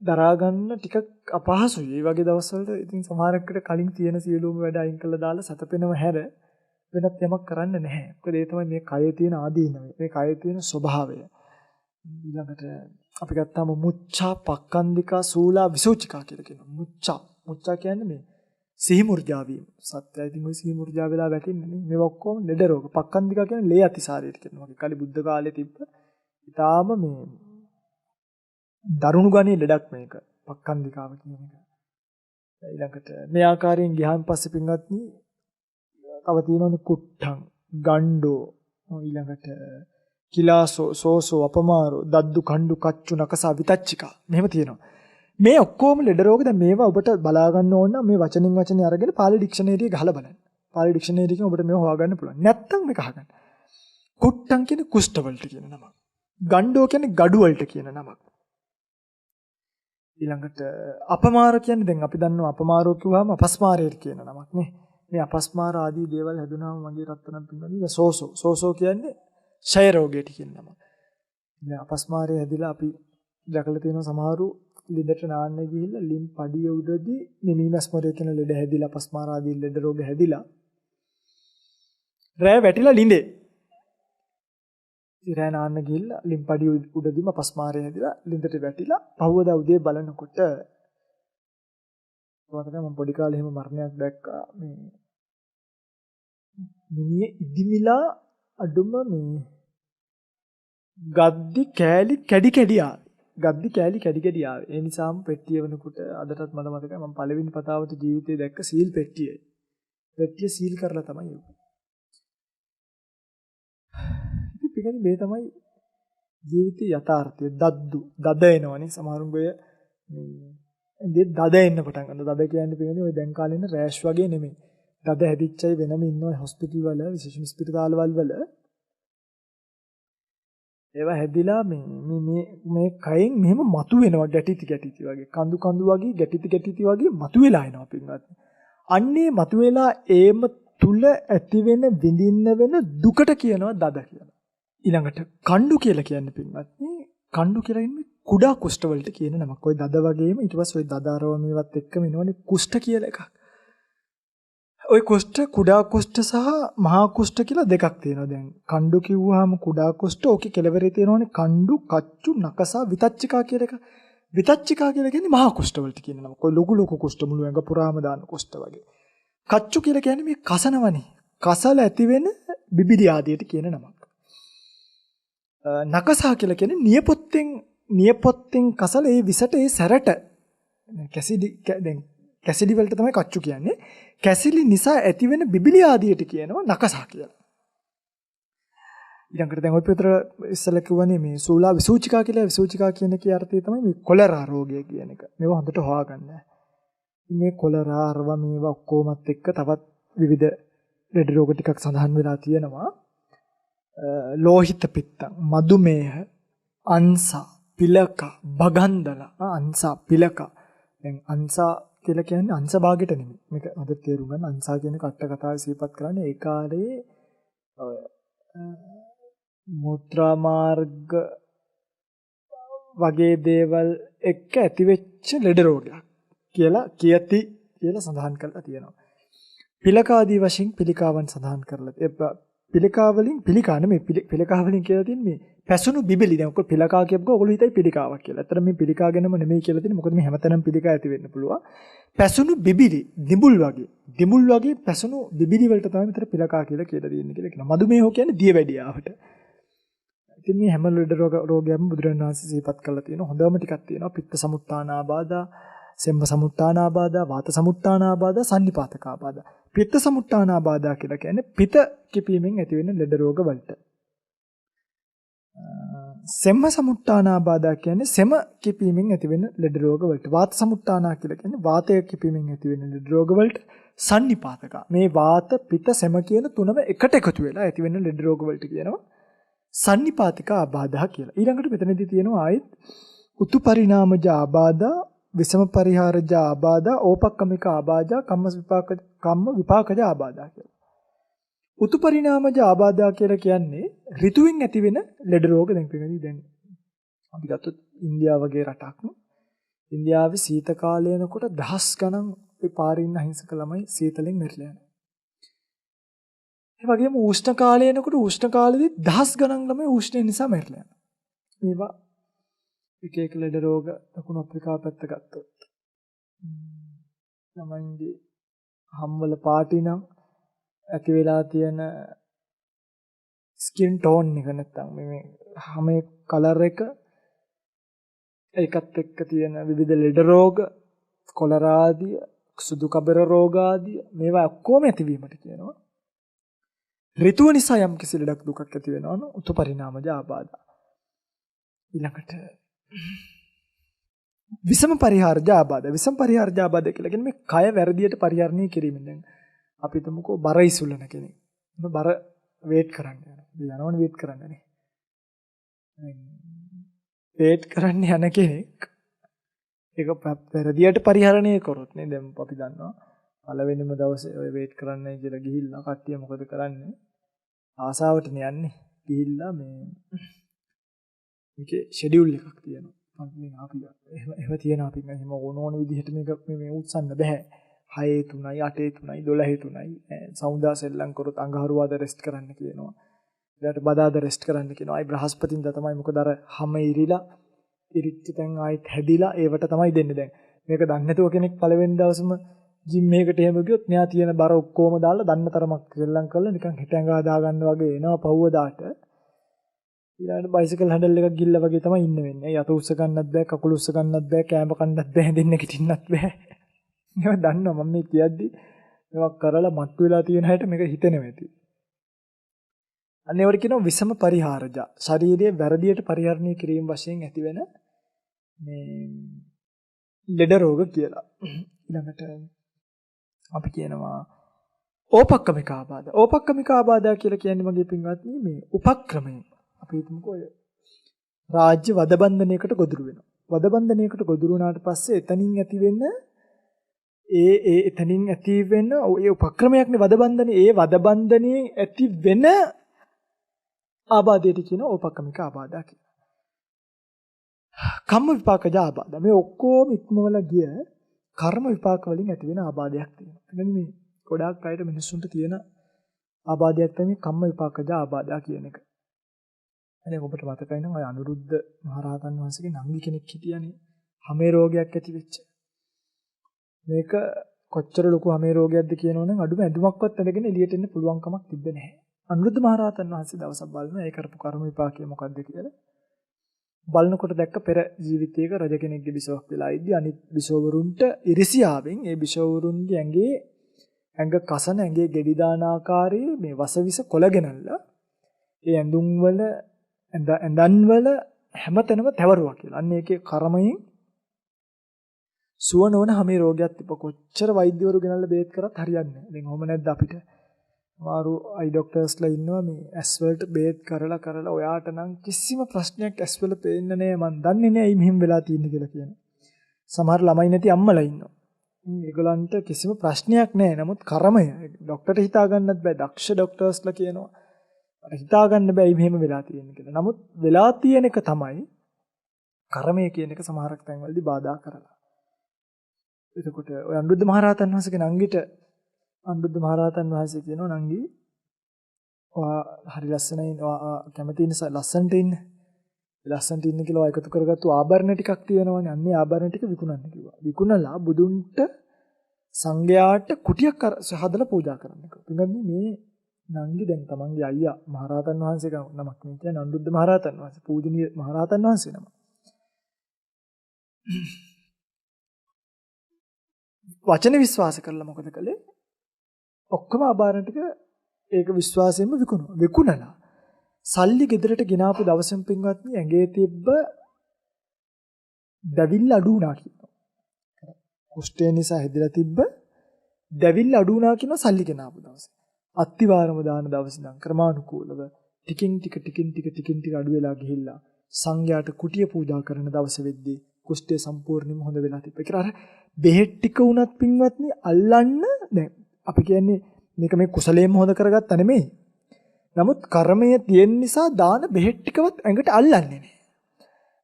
දරා ගන්න ටිකක් අපහසුයි. මේ වගේ දවස්වලට ඉතින් සමහරකට කලින් තියෙන සියලුම වැඩ අයින් කළා දාලා සතපෙනව හැර වෙනත් යමක් කරන්න නැහැ. මොකද ඒ තමයි මේ කයේ තියෙන ආදීනව. මේ කයේ තියෙන ස්වභාවය. ඊළඟට අපි ගත්තාම මුච්ඡා, පක්ඛන්දිකා, සූලා, විසූචිකා කියලා කියනවා. මුච්ඡා කියන්නේ මේ සිහි මුර්ජා වීම. සත්‍යයි ඉතින් ওই සිහි මුර්ජා වෙලා වැටෙන්නේ නේ. මේවා ඔක්කොම ලෙඩ රෝග. පක්ඛන්දිකා කියන්නේ ලේ අතිසාරයට කියනවා. කලි බුද්ධ කාලේ තිබ්බ ඊටාම මේ දරුණු ගණේ ලෙඩක් මේක. පක්ඛන්දිකාව කියන එක. ඊළඟට මේ ආකාරයෙන් ගියාන් පස්සේ පින්වත්නි තව තියෙනවනේ කුට්ටං, ගණ්ඩෝ, ඊළඟට කිලාසෝ, සෝසෝ, අපමාරෝ, දද්දු, කණ්ඩු, කච්චු, නකසා, විතච්චිකා. මෙහෙම තියෙනවා. මේ ඔක්කොම ලෙඩ රෝග දැන් මේවා ඔබට බලා ගන්න ඕන නම් මේ වචනින් වචනේ අරගෙන පාලි ඩික්ෂනරිය ගහලා බලන්න. පාලි ඩික්ෂනරිය එකෙන් ඔබට මේව හොයාගන්න පුළුවන්. නැත්තම් මේක අහගන්න. කුට්ටං කියන්නේ කුෂ්ඨ වලට කියන නමක්. ගණ්ඩෝ කියන්නේ gadu වලට කියන නමක්. ඊළඟට අපමාර කියන්නේ දැන් අපි දන්නවා අපමාරෝ කිව්වම අපස්මාරයට කියන නමක් නේ. මේ අපස්මාර ආදී දේවල් හැදුනාම මගේ රත්තරන් පින්වලින් සෝසෝ කියන්නේ ක්ෂය රෝගයට කියන නම. දැන් අපස්මාරය හැදිලා අපි දැකලා තියෙනවා සමහරු ලිඳට නාන්න ගිහිල්ලා ලිම් පඩිය උඩදී මේ මීමස්මරය කියන ලෙඩ හැදිලා අපස්මාර ආදී ලෙඩ රෝග හැදිලා රෑ වැටිලා ලිඳේ. රෑ නාන්න ගිහිල්ලා ලිම් පඩිය උඩදීම අපස්මාරය හැදිලා ලිඳට වැටිලා පහුවදා උදේ බලනකොට මම පොඩි කාලේ එහෙම මරණයක් දැක්කා මේ මිනිහ ඉදිමිලා අඩුම මේ ගද්දි කෑලි කැඩි කැඩි ආවේ. ගද්දි කෑලි කැඩි කැඩි ආවේ. ඒ නිසාම පෙට්ටිය වෙනකොට අදටත් මට මතකයි මම පළවෙනි පතාවට ජීවිතේ දැක්ක සීල් පෙට්ටියයි. පෙට්ටිය සීල් කරලා තමයි ඒක. ඉතින් මේ තමයි ජීවිතේ යථාර්ථය. දද එනවනේ සමහරුන්ගේ මේ දද එන්න පටන් ගන්නවා. දද කියන්නේ පිටින් ඔය දැන් කාලේ ඉන්න රෑෂ් වගේ නෙමෙයි. දද හැදිච්චයි වෙනම ඉන්නවා හොස්පිටල් වල විශේෂ ස්පිරිතාලවල වල. ඒවා හැදිලා මේ කයෙන් මෙහෙම මතු වෙනවා ගැටිති වගේ. කඳු වගේ ගැටිති වගේ මතු වෙලා එනවා පින්වත්නි. අන්නේ මතු වෙලා ඒම තුල ඇති වෙන විඳින්න වෙන දුකට කියනවා දද කියලා. ඊළඟට කණ්ඩු කියලා කියන්නේ පින්වත්නි. කණ්ඩු කියලා ඉන්නේ කුඩා කුෂ්ඨ වලට කියන නමක්. ඔය දද වගේම ඊට පස්සේ ඔය දදාරව මේවත් එක්කම එනවනේ කුෂ්ඨ කියලා එකක්. ඔය කුෂ්ඨ කුඩා කුෂ්ඨ සහ මහා කුෂ්ඨ කියලා දෙකක් තියෙනවා දැන්. කණ්ඩු කිව්වහම කුඩා කුෂ්ඨ ඕකේ කෙලවරේ තියෙනවනේ කණ්ඩු, කච්චු, නකසා, විතච්චිකා කියලා එක. විතච්චිකා කියලා කියන්නේ මහා කුෂ්ඨ වලට කියන නම. ඔය ලොකු කුෂ්ඨ මුළු ඇඟ පුරාම දාන කුෂ්ඨ වගේ. කච්චු කියලා කියන්නේ මේ කසනවනේ. කසල ඇති වෙන බිබිලි ආදියට කියන නමක්. නකසා කියලා කියන්නේ නියපොත්තෙන් කසල ඒ විසට ඒ සැරට කැසිඩි වලට තමයි කච්චු කියන්නේ. කැසිලි නිසා ඇතිවෙන බිබිලි ආදියට කියනවා නකසා කියලා. ඊළඟට දැන් ඔය පිටර ඉස්සල කිව්වනේ මේ සූලා විසූචිකා කියලා. විසූචිකා කියන එකේ අර්ථය තමයි මේ කොලරා රෝගය කියන එක. මේවා හොඳට හොයාගන්න. මේ කොලරා අරවා මේවා ඔක්කොමත් එක්ක තවත් විවිධ ලෙඩ රෝග ටිකක් සඳහන් වෙලා තියෙනවා. ලෝහිත පිත්තං, මදුමේහ, අන්සා, පිලක, බගන්දල, අන්සා, පිලක. දැන් අන්සා කියලා කියන්නේ අංශ භාගයට නෙමෙයි. මේක හොඳට තේරුම් ගන්න. අංශා කියන කට්ට කතාවේ සිහිපත් කරන්නේ ඒ කාලේ මුත්‍රා මාර්ග වගේ දේවල් එක්ක ඇතිවෙච්ච ලෙඩ රෝගයක් කියලා කියලා සඳහන් කරලා තියෙනවා. පිලකාදී වශයෙන් පිළිකාවන් සඳහන් කරලා පිළිකා වලින් පිළිකා නෙමෙයි පිළිකා වලින් කියලා තියෙන්නේ පැසුණු බිබිලි. දැන් ඔක පිළිකා කියපුවා ඔයගොල්ලෝ හිතයි පිළිකාවක් කියලා. ඇත්තට මේ පිළිකා ගැනම නෙමෙයි කියලා තියෙන්නේ. මොකද මේ හැමතැනම පිළිකා ඇති වෙන්න පුළුවන්. පැසුණු බිබිලි දිඹුල් වගේ පැසුණු බිබිලි වලට තමයි මෙතන පිළිකා කියලා තියෙන්නේ කියලා කියනවා. මදුමේහෝ කියන්නේ දියවැඩියාවට. ඉතින් මේ හැම ලෙඩ රෝගයක්ම බුදුරජාණන් වහන්සේ සිහිපත් කරලා තියෙනවා. හොඳම ටිකක් තියෙනවා. පිත්ත සමුත්ථානාබාධා, සෙම්බ සමුත්ථානාබාධා, වාත සමුත්ථානාබාධා, සන්නිපාතකාබාධා. පිත්ත සමුත්ථානාබාධා කියලා කියන්නේ පිත කිපීමෙන් ඇති වෙන ලෙඩ රෝග වලට. සෙම්ම සමුත්ථානාබාධා කියන්නේ සෙම කිපීමෙන් ඇති වෙන ලෙඩ රෝග වලට. වාත සමුත්ථානා කියලා කියන්නේ වාතය කිපීමෙන් ඇති වෙන ලෙඩ රෝග වලට. සන්නිපාතක. මේ වාත පිත සෙම කියන තුනම එකට එකතු වෙලා ඇති වෙන ලෙඩ රෝග වලට කියනවා සන්නිපාතික ආබාධා කියලා. ඊළඟට මෙතනදී තියෙනවා ආයෙත් උතු පරිණාමජ ආබාධා, විසම පරිහාරජ ආබාධා, ඕපක්කමික ආබාධා, කම්ම විපාකජ ආබාධා කියලා. උතු පරිණාමජ ආබාධා කියලා කියන්නේ ඍතුවෙන් ඇති වෙන ලෙඩ රෝග. දැන් අපි ගත්තොත් ඉන්දියාව වගේ රටක්. ඉන්දියාවේ සීත කාලය එනකොට දහස් ගණන් ඒ පාරේ ඉන්න අහිංසක ළමයි සීතලෙන් මැරිලා යනවා. ඒ වගේම උෂ්ණ කාලය එනකොට උෂ්ණ කාලෙදී දහස් ගණන් ළමයි උෂ්ණය නිසා මැරිලා යනවා. මේවා එක ලෙඩ රෝග දකුණු අප්‍රිකාව පැත්ත ගත්තොත් ළමයින්ගේ හම්වල පාටි නම් ඇති වෙලා තියෙන ස්කින් ටෝන් එක නැත්තම් මේ හැමේ කලර් එක ඒකත් එක්ක තියෙන විවිධ ලෙඩ රෝග කොලරා ආදී සුදු කබර රෝග ආදී මේවා ඔක්කොම ඇතිවීමට කියනවා. ඍතුව නිසා යම් කිසි ලෙඩක් දුකක් ඇති වෙනවා නම් උතු පරිණාමජ ආබාධ. ඊළඟට විසම පරිහාරජ ආබාධ. විසම පරිහාරජ ආබාධ කියලා කියන්නේ මේ කය වැරදියට පරිහරණය කිරීමෙන්. දැන් අපි හිතමුකෝ බර ඉසුලන කෙනෙක්. බර වේට් කරන්න යනවා. යනවනේ වේට් කරන්නනේ. වේට් කරන්න යන කෙනෙක් ඒක වැරදියට පරිහරණය කරොත් නේ දැන් අපි දන්නවා පළවෙනිම දවසේ ඔය වේට් කරන්නයි කියලා ගිහිල්ලා කට්ටිය මොකද කරන්නේ? ආසාවටනේ යන්නේ. ගිහිල්ලා මේකේ ෂෙඩියුල් එකක් තියෙනවා. අපි එහෙම තියෙනවා අපි එහෙම ඕන විදිහට මේක මේ උත්සන්න බෑ. 6 3යි 8 3යි 12 3යි සෞන්දර්ය සෙල්ලම් කරොත් අඟහරුවාද රෙස්ට් කරන්න කියනවා. ඊට බදාද රෙස්ට් කරන්න කියනවා. අයි බ්‍රහස්පතින්දා තමයි මොකද අර හැම ඉරිලා ඉරිච්ච තැන් ආයිත් හැදිලා ඒවට තමයි දෙන්නේ දැන්. මේක දන්නේ නැතුව කෙනෙක් පළවෙනි දවසම ජිම් එකකට එහෙම ගියොත් මෙයා තියෙන බර ඔක්කොම දාලා දන්න තරමක් සෙල්ලම් කරලා නිකන් හිටංගා දා ගන්න වගේ එනවා පහුවදාට. ඊළඟට බයිසිකල් හැන්ඩල් එකක් ගිල්ල වගේ තමයි ඉන්න වෙන්නේ. යත උස්ස ගන්නත් බෑ, කකුල උස්ස ගන්නත් බෑ, කෑම කන්නත් බෑ, හැදෙන්න කිටින්නත් බෑ. මේවා දන්නවා මම මේ කියද්දි මේවා කරලා මට්ටු වෙලා තියෙන හැට මේක හිතෙනවා ඇති. අන්න ඒවට කියනවා විසම පරිහාරජ. ශාරීරියේ වැරදියට පරිහරණය කිරීම වශයෙන් ඇතිවෙන මේ ලෙඩ රෝග කියලා. ඊළඟට අපි කියනවා ඕපක්කමික ආබාධ. ඕපක්කමික ආබාධ කියලා කියන්නේ මගේ පින්වත්නි මේ උපක්‍රමය. අපි හිතමුකෝ රාජ්‍ය වදබන්ධනයකට ගොදුරු වෙනවා. වදබන්ධනයකට ගොදුරු වුණාට පස්සේ එතනින් ඇති වෙන එතනින් ඇති වෙන ඒ උපක්‍රමයක්නේ වදබන්ධනේ. ඒ වදබන්ධනයේ ඇති වෙන ආබාධයට කියන ඕපක්කමික ආබාධ කියලා. කම්ම විපාකජ ආබාධ. මේ ඔක්කොම ඉක්මවල ගිය කර්ම විපාක වලින් ඇති වෙන ආබාධයක් තියෙනවා. එතන මේ ගොඩාක් අයට මිනිස්සුන්ට තියෙන ආබාධයක් තමයි කම්ම විපාකජ ආබාධ කියන එක. අනේ ඔබට මතකයි නම් අය අනුරුද්ධ මහරහතන් වහන්සේගේ නංගි කෙනෙක් හිටියනේ හැමේ රෝගයක් ඇති වෙච්ච. මේක කොච්චර ලොකු හැමේ රෝගයක්ද කියනවනම් අඩුම ඇඳුමක්වත් ඇඳගෙන එළියට එන්න පුළුවන් කමක් තිබ්බේ නැහැ. අනුරුද්ධ මහරහතන් වහන්සේ දවසක් බලනවා ඒ කරපු කර්ම විපාකය මොකක්ද කියලා. බලනකොට දැක්ක පෙර ජීවිතයක රජ කෙනෙක්ගේ බිසවක් වෙලා ඉද්දි අනිත් බිසවරුන්ට ඉරිසියාවෙන් ඒ බිසවරුන්ගේ ඇඟ කසන ඇඟේ ගෙඩි දාන ආකාරයේ මේ වසවිස කොලගෙනල්ලා ඒ ඇඳුම් වල ඇඳන් වල හැමතැනම තැවරුවා කියලා. අන්න ඒකේ කර්මයෙන් සුව නොවන හැමේ රෝගයක් තිබ්බ. කොච්චර වෛද්‍යවරු ගෙනල්ලා බේත් කරත් හරියන්නේ නැහැ. දැන් ඔහොම නැද්ද අපිට? මාරු අයි ડોක්ටර්ස්ලා ඉන්නවා මේ ඇස් වලට බේත් කරලා ඔයාට නම් කිසිම ප්‍රශ්නයක් ඇස් වල පේන්නේ නැහැ මන් දන්නේ නැහැ ඇයි මෙහෙම වෙලා තියෙන්නේ කියලා කියනවා. සමහර ළමයි නැති අම්මලා ඉන්නවා. ඒගොල්ලන්ට කිසිම ප්‍රශ්නයක් නැහැ. නමුත් කර්මය ડોක්ටර්ට හිතා ගන්නත් බෑ. දක්ෂ ડોක්ටර්ස්ලා කියනවා හිතා ගන්න බෑ මෙහෙම වෙලා තියෙන්නේ කියලා. නමුත් වෙලා තියෙන එක තමයි කර්මය කියන එක සමහරක් තැන්වලදී බාධා කරලා. එතකොට ඔය අනුරුද්ධ මහරහතන් වහන්සේගේ නංගිට අනුරුද්ධ මහරහතන් වහන්සේ කියනවා නංගි ඔයා හරි ලස්සනයි ඔයා කැමති නිසා ලස්සනට ඉන්න. ලස්සනට ඉන්න කියලා එකතු කරගත්තු ආභරණ ටිකක් තියෙනවනේ. අන්නේ ආභරණ ටික විකුණන්න කිව්වා. විකුණලා බුදුන්ට සංඝයාට කුටියක් හදලා පූජා කරන්න කිව්වා. පින්වත්නි මේ නංගි දැන් තමන්ගේ අයියා මහරහතන් වහන්සේගේ නමක් නේ කියන්නේ අනුරුද්ධ මහරහතන් වහන්සේ පූජනීය මහරහතන් වහන්සේ නම. වචන විශ්වාස කරලා මොකද කළේ? ඔක්කොම ආභරණ ටික ඒක විශ්වාසයෙන්ම විකුණුවා. විකුණලා සල්ලි ගෙදරට ගෙනාපු දවසෙන් පින්වත්නි ඇඟේ තිබ්බ දැවිල්ල අඩු වුණා කියනවා. කුෂ්ඨය නිසා හැදිලා තිබ්බ දැවිල්ල අඩු වුණා කියන සල්ලි ගෙනාපු දවසේ. අත්තිවාරම දාන දවසේ නම් ක්‍රමානුකූලව ටිකින් ටික අඩු වෙලා ගිහිල්ලා සංඝයාට කුටිය පූජා කරන දවස වෙද්දී කුෂ්ඨය සම්පූර්ණයෙන්ම හොඳ වෙලා තිබ්බා. ඒක අර බෙහෙත් ටික උනත් පින්වත්නි අල්ලන්න දැන් අපි කියන්නේ මේක මේ කුසලයෙන්ම හොඳ කරගත්තා නෙමෙයි. නමුත් කර්මය තියෙන නිසා දාන බෙහෙත් ටිකවත් ඇඟට අල්ලන්නේ නැහැ.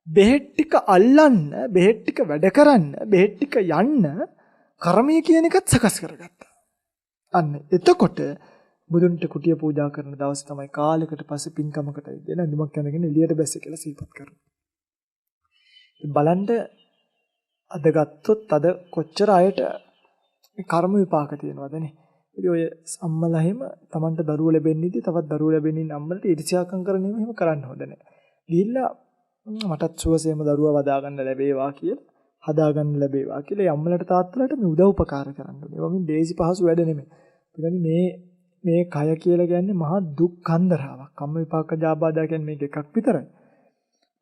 බෙහෙත් ටික අල්ලන්න, බෙහෙත් ටික වැඩ කරන්න, බෙහෙත් ටික යන්න කර්මය කියන එකත් සකස් කරගත්තා. අන්න එතකොට බුදුන්ට කුටිය පූජා කරන දවස් තමයි කාලයකට පස්සේ පින්කමකට ඉඳලා ඇඳුමක් ඇඳගෙන එළියට බැස්සේ කියලා සිහිපත් කරනවා. බලන්න අද ගත්තොත් අද කොච්චර අයට මේ කර්ම විපාක තියෙනවාදනේ. ඉතින් ඔය අම්මලා එහෙම Tamanට දරුවෝ ලැබෙන්නේදී තවත් දරුවෝ ලැබෙනින් අම්මලට ඊර්ෂ්‍යාකම් කරන ඒවා එහෙම කරන්න හොඳ නැහැ. ගිහිල්ලා මටත් සුවසේම දරුවා වදා ගන්න ලැබේවා කියලා හදා ගන්න ලැබේවා කියලා ඒ අම්මලට තාත්තලට මේ උදව් උපකාර කරන්න ඕනේ. ඒවා මින් දේසි පහසු වැඩ නෙමෙයි. මේ කය කියලා කියන්නේ මහා දුක් කන්දරාවක්. කම්ම විපාක ජාබාදා කියන්නේ මේක එකක් විතරයි.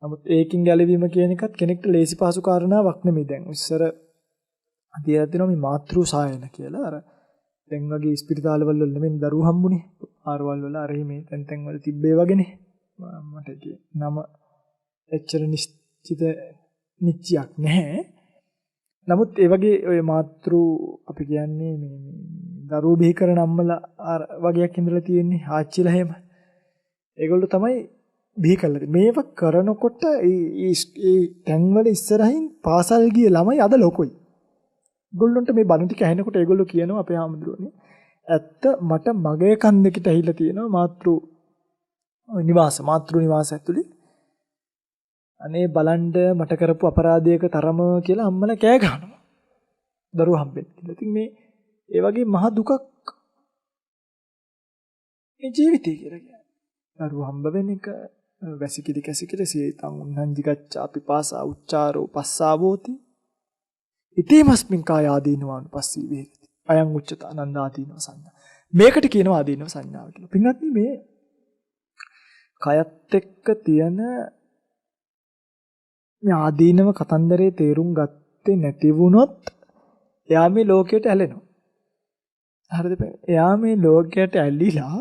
නමුත් ඒකින් ගැලවීම කියන එකත් කෙනෙක්ට ලේසි පහසු කාරණාවක් නෙමෙයි. දැන් ඉස්සර තියලා තියෙනවා මේ මාතෘ සායන කියලා. අර දැන් වගේ ස්පිරිතාලවල නෙමෙයි දරුවෝ හම්බුනේ. ආරවල් වල අර මේ තැන් වල තිබ්බේ වගේනේ. මට කිය නම එච්චර නිශ්චයක් නැහැ. නමුත් ඒ වගේ ඔය මාතෘ අපි කියන්නේ මේ දරුවෝ බිහි කරන අම්මලා වගේක් ඉඳලා තියෙන්නේ ආච්චිලා එහෙම. ඒගොල්ලෝ තමයි බිහි කළා. මේව කරනකොට ඒ තැන්වල ඉස්සරහින් පාසල් ගිය ළමයි අද ලොකුයි. ඒගොල්ලොන්ට මේ බණ ටික ඇහෙනකොට ඒගොල්ලෝ කියනවා අපේ ආමඳුරනේ ඇත්ත මට මගේ කන් දෙකට ඇහිලා තියෙනවා මාතෘ නිවාස ඇතුලේ. අනේ බලන්න මට කරපු අපරාධයක තරම කියලා අම්මලා කෑ ගහනවා. දරුවෝ හම්බෙන්න කියලා. ඉතින් මේ ඒ වගේ මහ දුකක් මේ ජීවිතය කියලා කියන්නේ. දරුවෝ හම්බ වෙන එක වැසිකිලි කැසිකිලි සීතං උන්නංජි ගච්ඡා පිපාසා උච්චාරෝ පස්සාවෝති. ඉතීමස්මින් කාය ආදීනවාන් පස්සී වේති. අයං උච්චත ආනන්ද ආදීනව සංඥා. මේකට කියනවා ආදීනව සංඥාව කියලා. පින්වත්නි මේ කයත් එක්ක තියෙන මේ ආදීනව කතන්දරේ තේරුම් ගත්තේ නැති වුණොත් එයා මේ ලෝකයට ඇලෙනවා. හරිද? එයා මේ ලෝකයට ඇලිලා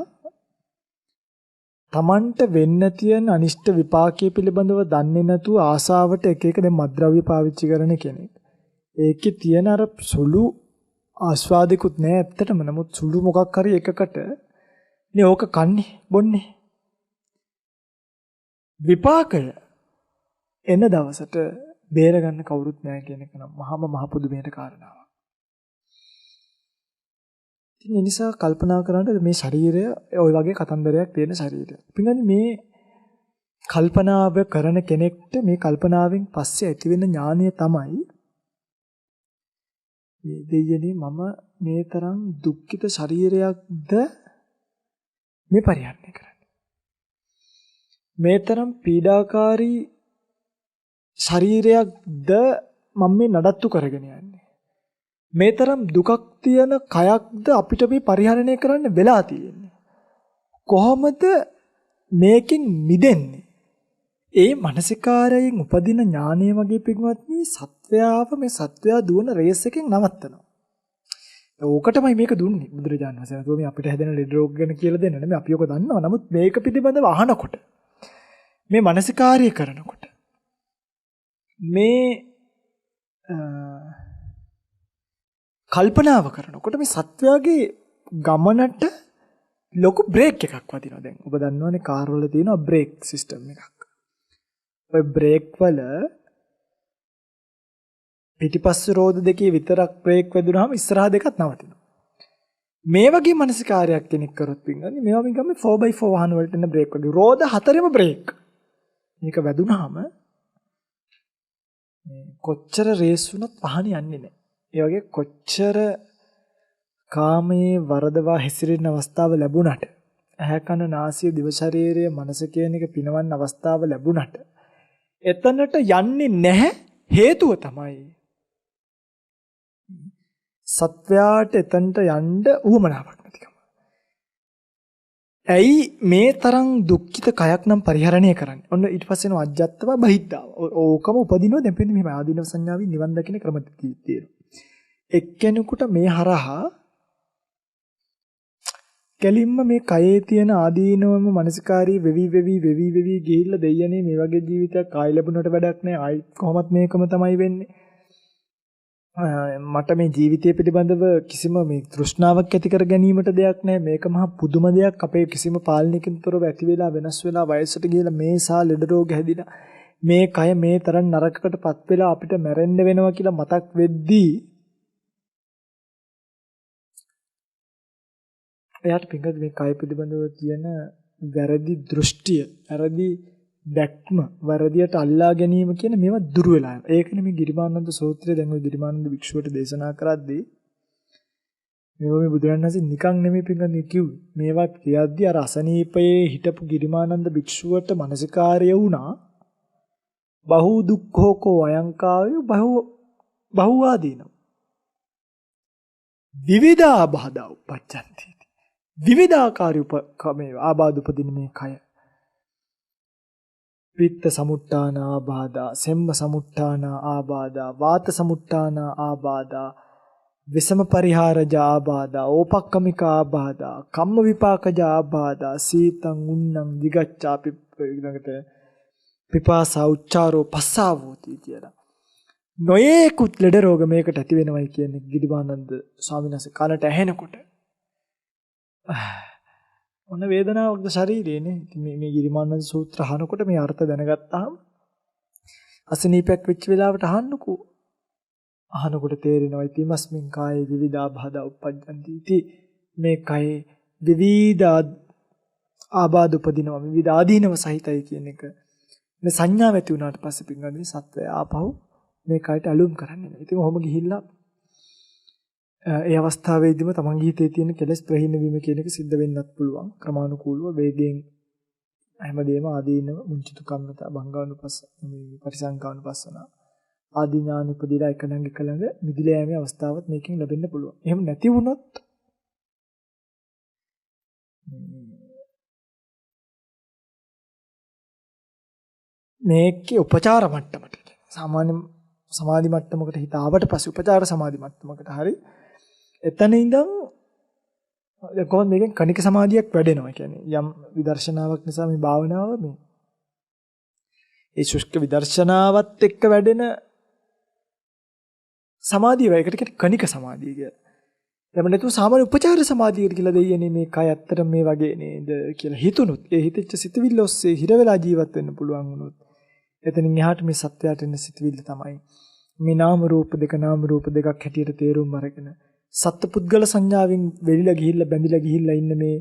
Tamanට වෙන්න තියෙන අනිෂ්ට විපාකයේ පිළිබඳව දන්නේ නැතුව ආසාවට එක එක දැන් මත්ද්‍රව්‍ය පාවිච්චි කරන කෙනෙක්. ඒකේ තියෙන අර සුළු ආස්වාදිකුත් නෑ ඇත්තටම. නමුත් සුළු මොකක් හරි එකකට නේ ඕක කන්නේ බොන්නේ. විපාකය එන දවසට බේර ගන්න කවුරුත් නැහැ කියන එක නම් මහ පුදුමයට කාරණාවක්. ඉතින් ඒ නිසා කල්පනා කරන්න මේ ශරීරය ওই වගේ කතන්දරයක් තියෙන ශරීරය. පින්ගනි මේ කල්පනාව කරන කෙනෙක්ට මේ කල්පනාවෙන් පස්සේ ඇති වෙන ඥානය තමයි මේ දෙයනේ මම මේ තරම් දුක්ඛිත ශරීරයක්ද මේ පරිහරණය කරන්නේ. මේ තරම් පීඩාකාරී ශරීරයක්ද මම මේ නඩත්තු කරගෙන යන්නේ. මේ තරම් දුකක් තියෙන කයක්ද අපිට මේ පරිහරණය කරන්න වෙලා තියෙන්නේ. කොහොමද මේකෙන් මිදෙන්නේ? ඒ මානසිකාරයෙන් උපදින ඥානය වගේ පිටුමත්නි සත්වයාව මේ සත්වයා දුවන රේස් එකෙන් නවත්තනවා. ඕකටමයි මේක දුන්නේ බුදුරජාණන් වහන්සේ. ඒක මේ අපිට හැදෙන ලෙඩ රෝග ගැන කියලා දෙන්න නෙමෙයි අපි ඔක දන්නවා. නමුත් මේක පිළිබඳව අහනකොට මේ මානසිකාර්යය කරනකොට මේ කල්පනාව කරනකොට මේ සත්වයාගේ ගමනට ලොකු බ්‍රේක් එකක් වදිනවා. දැන් ඔබ දන්නවනේ කාර් වල තියෙනවා බ්‍රේක් සිස්ටම් එකක්. ඔය බ්‍රේක් වල පිටිපස්ස රෝද දෙකේ විතරක් බ්‍රේක් වැදුනහම ඉස්සරහා දෙකත් නවතිනවා. මේ වගේ මානසිකාරයක් කෙනෙක් කරොත් පින්ගන්නේ මේවා මේ ගමේ 4x4 වාහන වලට එන බ්‍රේක් වගේ රෝද හතරෙම බ්‍රේක්. මේක වැදුනහම කොච්චර රේස් වුණත් වාහනේ යන්නේ නැහැ. ඒ වගේ කොච්චර කාමයේ වරදවා හැසිරෙන අවස්ථාව ලැබුණට ඇහැ කන නාසය දිව ශරීරය මනස කියන එක පිනවන්න අවස්ථාව ලැබුණට එතනට යන්නේ නැහැ. හේතුව තමයි සත්වයාට එතනට යන්න උවමනාවක් නැතිකම. ඇයි මේ තරම් දුක්ඛිත කයක් නම් පරිහරණය කරන්නේ? ඔන්න ඊට පස්සේ නෝ අජ්ජත්තව බහිද්ධාව. ඕකම උපදිනවා දැන් මෙන්න මෙහෙම ආදීනව සංඥාවෙන් නිවන් දකින්න ක්‍රම තියෙනවා. එක්කෙනෙකුට මේ හරහා කෙලින්ම මේ කයේ තියෙන ආදීනවම මනසිකාරී වෙවි ගිහිල්ලා දෙයයනේ මේ වගේ ජීවිතයක් ආයි ලැබුණට වැඩක් නැහැ. ආයි කොහොමත් මේකම තමයි වෙන්නේ. මට මේ ජීවිතය පිළිබඳව කිසිම මේ තෘෂ්ණාවක් ඇති කර ගැනීමට දෙයක් නැහැ. මේක මහා පුදුම දෙයක්. අපේ කිසිම පාලනයකින් තොරව ඇති වෙලා වෙනස් වෙලා වයසට ගිහලා මේසා ලෙඩ රෝග හැදිලා මේ කය මේ තරම් නරකකටපත් වෙලා අපිට මැරෙන්න වෙනවා කියලා මතක් වෙද්දී එයාට පිංගද මේ කය පිළිබඳව තියෙන වැරදි දෘෂ්ටිය, වැරදි දැක්ම, වැරදියට අල්ලා ගැනීම කියන මේවා දුර වෙලා යනවා. ඒකනේ මේ ගිරිමානන්ද සූත්‍රය දැන් ওই ගිරිමානන්ද භික්ෂුවට දේශනා කරද්දී මේවා මේ බුදුරජාණන් වහන්සේ නිකන් නෙමෙයි පින්වත්නි කිව්වේ. මේවා කියද්දී අර අසනීපයේ හිටපු ගිරිමානන්ද භික්ෂුවට මානසිකාර්ය වුණා. බහු දුක්ඛෝකෝ අයංකාවය බහු ආදීනෝ. විවිධා බාධා උපජ්ජන්ති. විවිධාකාරී මේ ආබාධ උපදින මේ කය. පිත්ත සමුට්ඨාන ආබාධා, සෙම්ම සමුට්ඨාන ආබාධා, වාත සමුට්ඨාන ආබාධා, විසම පරිහාරජ ආබාධා, ඕපක්කමික ආබාධා, කම්ම විපාකජ ආබාධා, සීතං උන්නං දිගච්ඡාපි ඊළඟට පිපාසා උච්චාරෝ පස්සාවෝති කියලා. නොයේකුත් ලෙඩ රෝග මේකට ඇති වෙනවයි කියන්නේ ගිරිමානන්ද ස්වාමීන් වහන්සේ කනට ඇහෙනකොට. ඔන්න වේදනාවක්ද ශරීරයේනේ. ඉතින් මේ ගිරිමානන්ද සූත්‍ර අහනකොට මේ අර්ථ දැනගත්තාම අසනීපයක් වෙච්ච වෙලාවට අහන්නකෝ. අහනකොට තේරෙනවා ඉතිමස්මින් කායේ විවිධා බාධා උප්පජ්ජන්ති. ඉති මේ කයේ විවිධ ආබාධ උපදිනවා, විවිධ ආදීනව සහිතයි කියන එක. මේ සංඥාව ඇති වුණාට පස්සේ පින්වත්නි සත්වය ආපහු මේ කයට අලුම් කරන්නේ නැහැ. ඉතින් ඔහොම ගිහිල්ලා ඒ අවස්ථාවේදීම තමන්ගේ හිතේ තියෙන කෙලෙස් ප්‍රහීන වීම කියන එක සිද්ධ වෙන්නත් පුළුවන්. ක්‍රමානුකූලව වේගයෙන් හැමදේම ආදීනව මුංචිතු කම්මත භංගානුපස්ස මේ පරිසංකානුපස්සන ආදී ඥාන උපදීලා එකලඟ මිදිලා යෑමේ අවස්ථාවක් මේකෙන් ලැබෙන්න පුළුවන්. එහෙම නැති වුණොත් මේකේ උපචාර මට්ටමට සාමාන්‍ය සමාධි මට්ටමකට හිත ආවට පස්සේ උපචාර සමාධි මට්ටමකට හරි එතන ඉඳන් කොහොමද මේකෙන් කණික සමාධියක් වැඩෙනවා. කියන්නේ යම් විදර්ශනාවක් නිසා මේ භාවනාව මේ ඒ ශුෂ්ක විදර්ශනාවත් එක්ක වැඩෙන සමාධිය වේකට කියන්නේ කණික සමාධිය කියලා. එහෙම නැතුව සාමාන්‍ය උපචාර සමාධියකට කියලා දෙයන්නේ මේ කය ඇත්තට මේ වගේ නේද කියලා හිතුනොත් ඒ හිතෙච්ච සිතවිල්ල ඔස්සේ හිර වෙලා ජීවත් වෙන්න පුළුවන් වුණොත් එතනින් එහාට මේ සත්‍යයට එන සිතවිල්ල තමයි මේ නාම රූප දෙකක් හැටියට තේරුම් අරගෙන සත්පුද්ගල සංඥාවෙන් වෙලිලා ගිහිල්ලා බැඳිලා ගිහිල්ලා ඉන්න මේ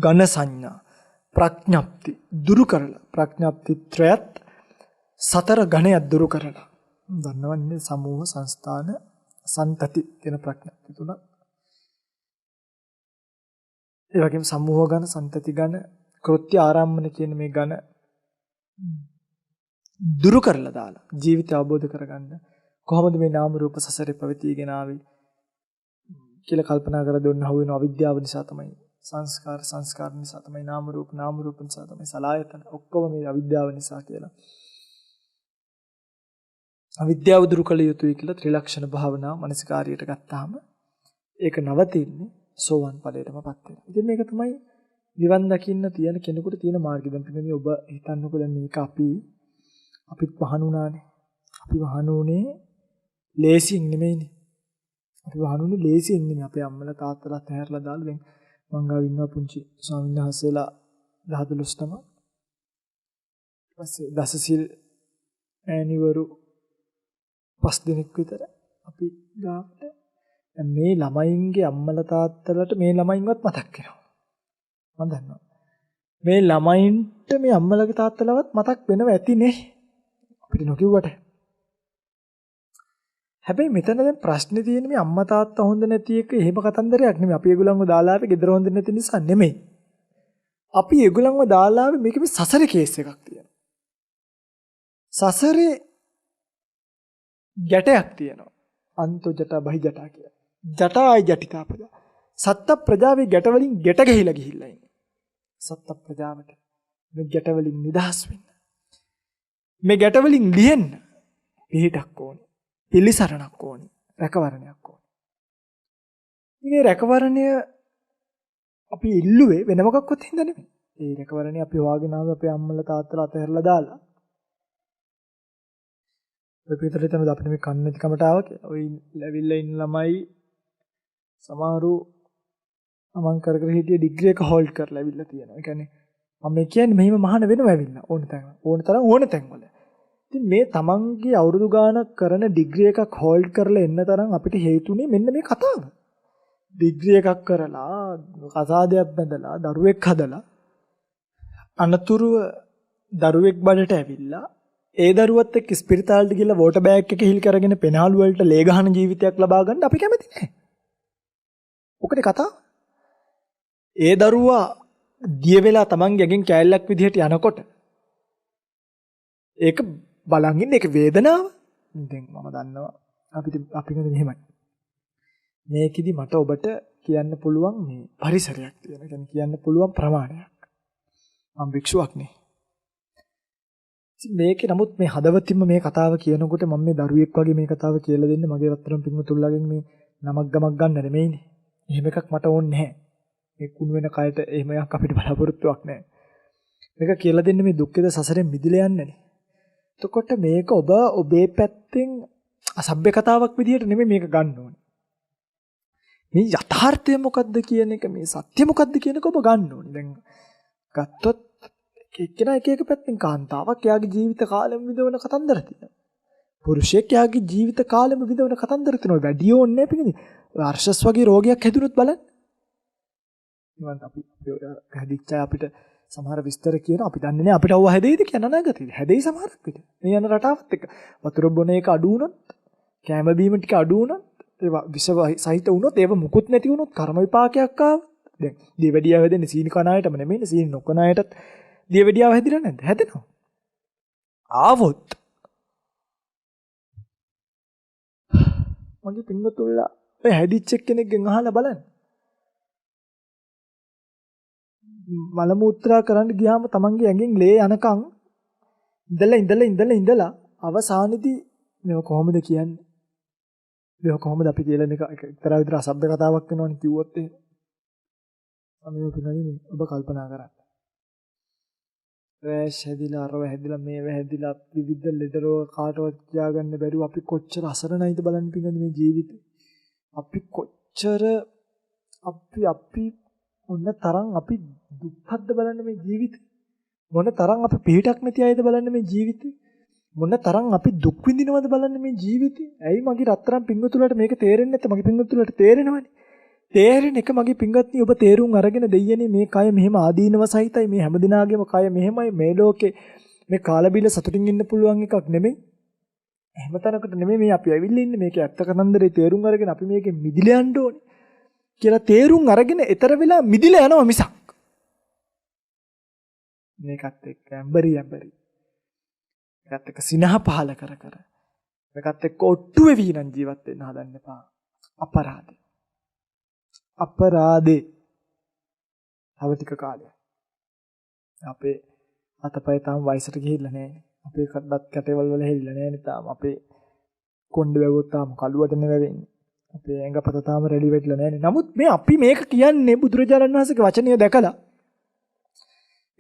ඝන සංඥා ප්‍රඥප්ති දුරු කරලා ප්‍රඥප්ති ත්‍රයත් සතර ඝණයක් දුරු කරලා දන්නවන්නේ සමූහ සංස්ථාන සන්තති කියන ප්‍රඥප්ති තුන. ඒ වගේම සමූහ ඝන සන්තති ඝන කෘත්‍ය ආරම්භන කියන මේ ඝන දුරු කරලා දාලා ජීවිතය අවබෝධ කරගන්න කොහොමද මේ නාම රූප සසරේ පැවතීගෙන ආවේ කියලා කල්පනා කර දුන්නා වුණ අවිද්‍යාව නිසා තමයි සංස්කාර නිසා තමයි නාම රූප නිසා තමයි සලආයතන ඔක්කොම මේ අවිද්‍යාව නිසා කියලා. අවිද්‍යාව දුරු කළ යුතුයි කියලා ත්‍රිලක්ෂණ භාවනා මනසිකාරියට ගත්තාම ඒක නවතින්නේ සෝවන් ඵලයටමපත් වෙනවා. ඉතින් මේක තමයි නිවන් දකින්න තියෙන කෙනෙකුට තියෙන මාර්ගය. දැන් පිටින් ඔබ හිතන්නකෝ දැන් මේක අපිත් වහනුණානේ. අපි වහනුනේ ලේසියෙන් නෙමෙයිනේ. අපි වහනුනේ ලේසියෙන් නෙමෙයි. අපේ අම්මලා තාත්තලා තැහැරලා දාලා දැන් මං ගාව ඉන්නවා පුංචි ස්වාමීන් වහන්සේලා 10-12 තමයි. ඊපස්සේ දසසිල් ඈනිවරු 5 දෙනෙක් විතර අපි ගාවට මේ ළමයින්ගේ අම්මලා තාත්තලාට මේ ළමයින්වත් මතක් වෙනවා. මම දන්නවා. මේ ළමයින්ට මේ අම්මලාගේ තාත්තලාවත් මතක් වෙනව ඇතිනේ. අපිට නොකියුවට. හැබැයි මෙතන දැන් ප්‍රශ්නේ තියෙන්නේ මේ අම්මා තාත්තා හොඳ නැති එක එහෙම කතන්දරයක් නෙමෙයි. අපි ඒගොල්ලන්ව දාලා ආවේ ගෙදර හොඳ නැති නිසා නෙමෙයි. අපි ඒගොල්ලන්ව දාලා ආවේ මේක මේ සසරේ කේස් එකක් තියෙනවා. සසරේ ගැටයක් තියෙනවා. අන්තෝ ජටා බහි ජටා කියලා. ජටායි ජටිතාපද. සත්ත ප්‍රජාවේ ගැට වලින් ගැට ගහිලා ගිහිල්ලා ඉන්නේ. සත්ත ප්‍රජාවට මේ ගැට වලින් නිදහස් වෙන්න. මේ ගැට වලින් ලියෙන්න පිහිටක් ඕනේ. පිළිසරණක් ඕනේ. රැකවරණයක් ඕනේ. මේ රැකවරණය අපි ඉල්ලුවේ වෙන මොකක්වත් හින්දා නෙමෙයි. ඒ රැකවරණය අපි හොයාගෙන ආවේ අපේ අම්මලා තාත්තලා අතහැරලා දාලා. ඔය පිටරේ තමයි අපිට මේ කන්න නැති කමට ආවා කියලා. ඔය ලැබිලා ඉන්න ළමයි සමහරු මම කර හිටිය ඩිග්‍රී එක හෝල්ඩ් කරලා ඇවිල්ලා තියෙනවා. ඒ කියන්නේ මම කියන්නේ මෙහිම මහාන වෙනවා ඇවිල්ලා ඕන තැන් වල. ඉතින් මේ තමන්ගේ අවුරුදු ගාණක් කරන ඩිග්‍රී එකක් හෝල්ඩ් කරලා එන්න තරම් අපිට හේතුනේ මෙන්න මේ කතාව. ඩිග්‍රී එකක් කරලා කසාදයක් බැඳලා දරුවෙක් හදලා අනතුරුව දරුවෙක් බඩට ඇවිල්ලා ඒ දරුවත් එක්ක ස්පිරිතාලෙට ගිහලා වෝටර් බෑග් එක හිල් කරගෙන පෙනාලු වලට ලේ ගහන ජීවිතයක් ලබා ගන්න අපි කැමති නැහැ. ඔකනේ කතාව. ඒ දරුවා දිය වෙලා තමන්ගේ ඇඟෙන් කෑල්ලක් විදිහට යනකොට ඒක බලන් ඉන්න ඒක වේදනාව. දැන් මම දන්නවා අපිට මෙහෙමයි. මේකෙදි මට ඔබට කියන්න පුළුවන් මේ පරිසරයක් තියෙන. يعني කියන්න පුළුවන් ප්‍රමාණයක්. මම භික්ෂුවක් නේ. මේකේ නමුත් මේ හදවතින්ම මේ කතාව කියනකොට මම මේ දරුවෙක් වගේ මේ කතාව කියලා දෙන්නේ මගේ රත්තරන් පින්වතුන්ලාගෙන් මේ නමක් ගමක් ගන්න නෙමෙයිනේ. එහෙම එකක් මට ඕනේ නැහැ. මේ කුණු වෙන කයට එහෙම එකක් අපිට බලාපොරොත්තුවක් නැහැ. මේක කියලා දෙන්නේ මේ දුක්ඛද සසරෙන් මිදලා යන්නනේ. එතකොට මේක ඔබේ පැත්තෙන් අසභ්‍ය කතාවක් විදිහට නෙමෙයි මේක ගන්න ඕනේ. මේ යථාර්ථය මොකද්ද කියන එක මේ සත්‍ය මොකද්ද කියන එක ඔබ ගන්න ඕනේ. දැන් ගත්තොත් එක්කෙනා එක පැත්තෙන් කාන්තාවක් එයාගේ ජීවිත කාලෙම විඳවන කතන්දර තියෙනවා. පුරුෂයෙක් එයාගේ ජීවිත කාලෙම විඳවන කතන්දර තියෙනවා. වැඩි ඕනේ නැහැ පිටින්. අර්ශස් වගේ රෝගයක් හැදුනොත් බලන්න. නිවන් අපි හැදිච්ච අපිට සමහර විස්තර කියන අපි දන්නේ නැහැ අපිට අවුව හැදෙයිද කියන අනාගතේ. හැදෙයි සමහරක් විට. මේ යන රටාවත් එක්ක වතුර බොන එක අඩු වුණොත්, කැම බීම ටික අඩු වුණොත්, ඒවා විස සහිත වුණොත්, ඒව මුකුත් නැති වුණොත් කර්ම විපාකයක් ආව. දැන් දියවැඩියාව හැදෙන්නේ සීනි කන අයටම නෙමෙයි සීනි නොකන අයටත් දියවැඩියාව හැදිලා නැද්ද? හැදෙනවා. ආවොත් මගේ පින්වතුන්ලා ඔය හැදිච්ච කෙනෙක්ගෙන් අහලා බලන්න. මල මුත්‍රා කරන්න ගියාම තමන්ගේ ඇඟෙන් ලේ යනකම් ඉඳලා අවසානයේදී මේක කොහොමද කියන්නේ? මේක කොහොමද අපි කියලා මේක එක්තරා විදිහට අසභ්‍ය කතාවක් වෙනවනේ කිව්වොත් එහෙම. අනේ පිළිගන්නේ ඔබ කල්පනා කරන්න. රෑෂ් හැදිලා අරව හැදිලා මේව හැදිලා විවිධ ලෙඩ රෝග කාටවත් කියාගන්න බැරුව අපි කොච්චර අසරණයිද බලන්න පිළිගන්නේ මේ ජීවිතේ. අපි කොච්චර අපි මොන තරම් අපි දුක්ඛද්ද බලන්න මේ ජීවිතේ. මොන තරම් අපි පිහිටක් නැති අයද බලන්න මේ ජීවිතේ. මොන තරම් අපි දුක් විඳිනවද බලන්න මේ ජීවිතේ. ඇයි මගේ රත්තරන් පිංගුතුලට මේක තේරෙන්නේ නැත්තේ? මගේ පිංගුතුලට තේරෙනවනේ. තේරෙන එක මගේ පිංගත්නි ඔබ තේරුම් අරගෙන දෙයියනේ මේ කය මෙහෙම ආදීනව සහිතයි. මේ හැමදිනාගේම කය මෙහෙමයි. මේ ලෝකේ මේ කාලා බීලා සතුටින් ඉන්න පුළුවන් එකක් නෙමෙයි. එහෙම තරකට නෙමෙයි මේ අපි ඇවිල්ලා ඉන්නේ. මේක ඇත්ත කතන්දරේ තේරුම් අරගෙන අපි මේකෙන් මිදිලා යන්න ඕනේ. කියලා තේරුම් අරගෙන ඊතර වෙලා මිදිලා යනවා මිසක් මේකත් එක්ක ඇඹරි මේකත් එක්ක සිනහ පහල කර මේකත් එක්ක ඔට්ටු වෙවි නම් ජීවත් වෙන්න හදන්න එපා. අපරාදේ තව ටික කාලයක් අපේ අතපය තාම වයසට ගිහිල්ලා නැහැ. අපේ කඩත් කැටවල වල හෙල්ලලා නැහැ තාම. අපේ කොණ්ඩේ වැවුවොත් තාම කළුවටනේ වැවෙන්නේ. අපේ ඇඟපත තාම රෙඩි වෙట్లా නැහැ. නමුත් මේ අපි මේක කියන්නේ බුදුරජාණන් වහන්සේගේ වචනය දැකලා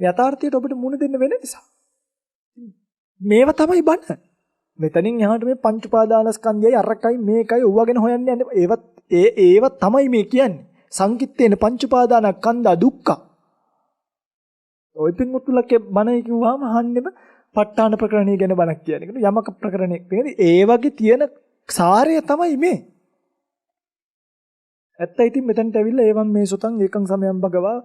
යථාර්ථයට ඔබට මුණ දෙන්න වෙන නිසා. මේව තමයි බණ. මෙතනින් එහාට මේ පංච උපාදානස්කන්ධයයි අරකයි මේකයි ඔව ගැන හොයන්න යන්නේ. ඒවත් තමයි මේ කියන්නේ. සංකිට්ඨේන පංච උපාදානස්කන්ධ දුක්ඛ. ඔය පින්වතුන්ලගේ බණ කිව්වම අහන්නෙම ප ဋ ාණ ප්‍රකරණය ගැන බණක් කියන්නේ. යමක ප්‍රකරණයක් කියන්නේ ඒ වගේ තියෙන සාරය තමයි මේ. ඇත්ත ඉතින් මෙතනට ඇවිල්ලා ඒවම් මේ සුතං ඒකං සමයං භගවා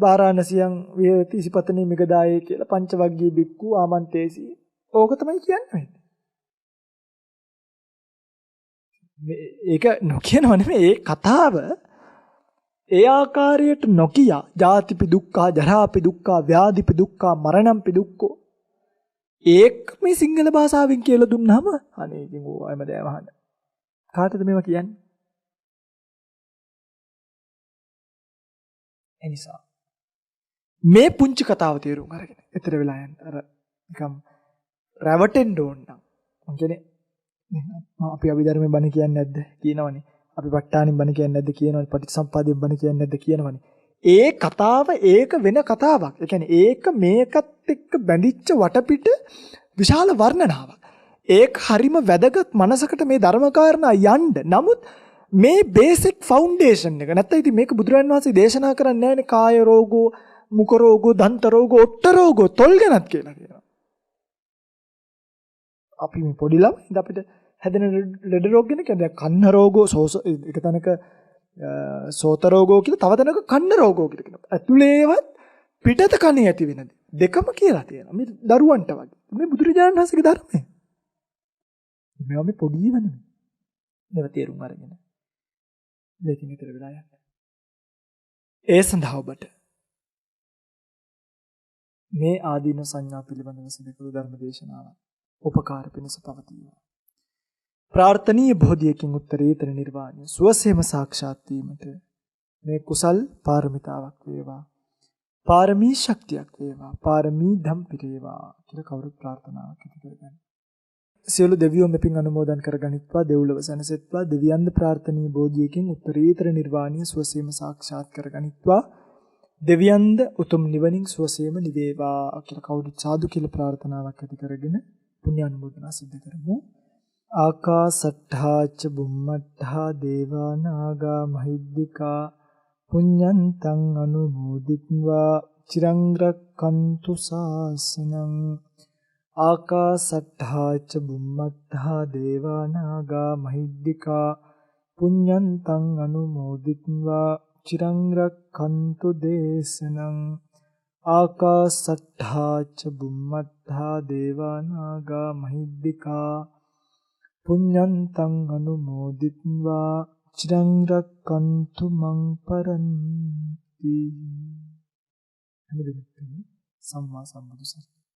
බාරාණසියං විහෙති ඉසිපතනේ මිගදායේ කියලා පංචවග්ගී බික්කු ආමන්තේසි. ඕක තමයි කියන්නේ. ඒක නොකියනව නෙමෙයි ඒ කතාව ඒ ආකාරයට නොකිය ජාතිපි දුක්ඛා ජරාපි දුක්ඛා ව්‍යාධිපි දුක්ඛා මරණම්පි දුක්ඛෝ ඒක මේ සිංහල භාෂාවෙන් කියලා දුන්නාම අනේ ඉතින් ඕවයිම දැවහන කාටද මේවා කියන්නේ? එනිසා මේ පුංචි කතාව තේරුම් අරගෙන ඊතර වෙලා යන්න අර නිකම් රැවටෙන්න ඕන නම් මං කියන්නේ අපි අභිධර්මයෙන් බණ කියන්නේ නැද්ද කියනවනේ. අපි ප ဋ ාණින් බණ කියන්නේ නැද්ද කියනවනේ. පටිච්චසමුප්පාදයෙන් බණ කියන්නේ නැද්ද කියනවනේ. ඒ කතාව ඒක වෙන කතාවක්. ඒ කියන්නේ ඒක මේකත් එක්ක බැඳිච්ච වටපිට විශාල වර්ණනාවක්. ඒක හරිම වැදගත් මනසකට මේ ධර්මකාරණා යන්න. නමුත් මේ බේසික් ෆවුන්ඩේෂන් එක නැත්නම් ඉතින් මේක බුදුරජාණන් වහන්සේ දේශනා කරන්නේ නැහැනේ කාය රෝගෝ, මුඛ රෝගෝ, දන්ත රෝගෝ, ඔට්ට රෝගෝ, තොල් ගැනත් කියලා කියනවා. අපි මේ පොඩි ළමයින්ද අපිට හැදෙන ලෙඩ රෝග ගැන කියන්නේ කන්න රෝගෝ, එක තැනක සෝත රෝගෝ කියලා තව තැනක කන්න රෝගෝ කියලා කියනවා. ඇතුළේවත් පිටත කනේ ඇති වෙන දෙකම කියලා තියෙනවා. මේ දරුවන්ට වගේ. මේ බුදුරජාණන් වහන්සේගේ ධර්මය. මේවා මේ පොඩි නෙමෙයි. මේවා තේරුම් අරගෙන මේකෙන් ඈතර වෙලා යන්න. ඒ සඳහා ඔබට මේ ආදීන සංඥා පිළිබඳව සිදු කළ ධර්ම දේශනාව උපකාර පිණිස පවතිනවා. ප්‍රාර්ථනීය බෝධියකින් උත්තරීතර නිර්වාණය සුවසේම සාක්ෂාත් වීමට මේ කුසල් පාරමිතාවක් වේවා. පාරමී ශක්තියක් වේවා. පාරමී ධම් පිරේවා කියලා කවුරුත් ප්‍රාර්ථනාවක් ඇති කරගන්න. සියලු දෙවියෝ මෙපින් අනුමෝදන් කරගනිත්වා දෙව්ලොව සැනසෙත්වා දෙවියන්ද ප්‍රාර්ථනීය බෝධියකින් උත්තරීතර නිර්වාණය සුවසේම සාක්ෂාත් කරගනිත්වා දෙවියන්ද උතුම් නිවනින් සුවසේම නිවේවා කියලා කවුරුත් සාදු කියලා ප්‍රාර්ථනාවක් ඇති කරගෙන පුණ්‍ය අනුමෝදනා සිදු කරමු. ආකාසට්ඨා ච බුම්මට්ඨා දේවා නාග මහිද්దికා පුඤ්ඤන්තං අනුමෝදිත්වා චිරං රක්ඛන්තු ශාසනං. ආකාසට්ඨා ච බුම්මට්ඨා දේවා නාග මහිද්దికා පුඤ්ඤන්තං අනුමෝදිත්වා චිරං රක්ඛන්තු දේශනං. ආකාසට්ඨා ච බුම්මට්ඨා දේවා නාග මහිද්దికා පුඤ්ඤන්තං අනුමෝදිත්වා චිරං රක්ඛන්තු මං පරන්ති. සම්මා සම්බුදු සරණයි.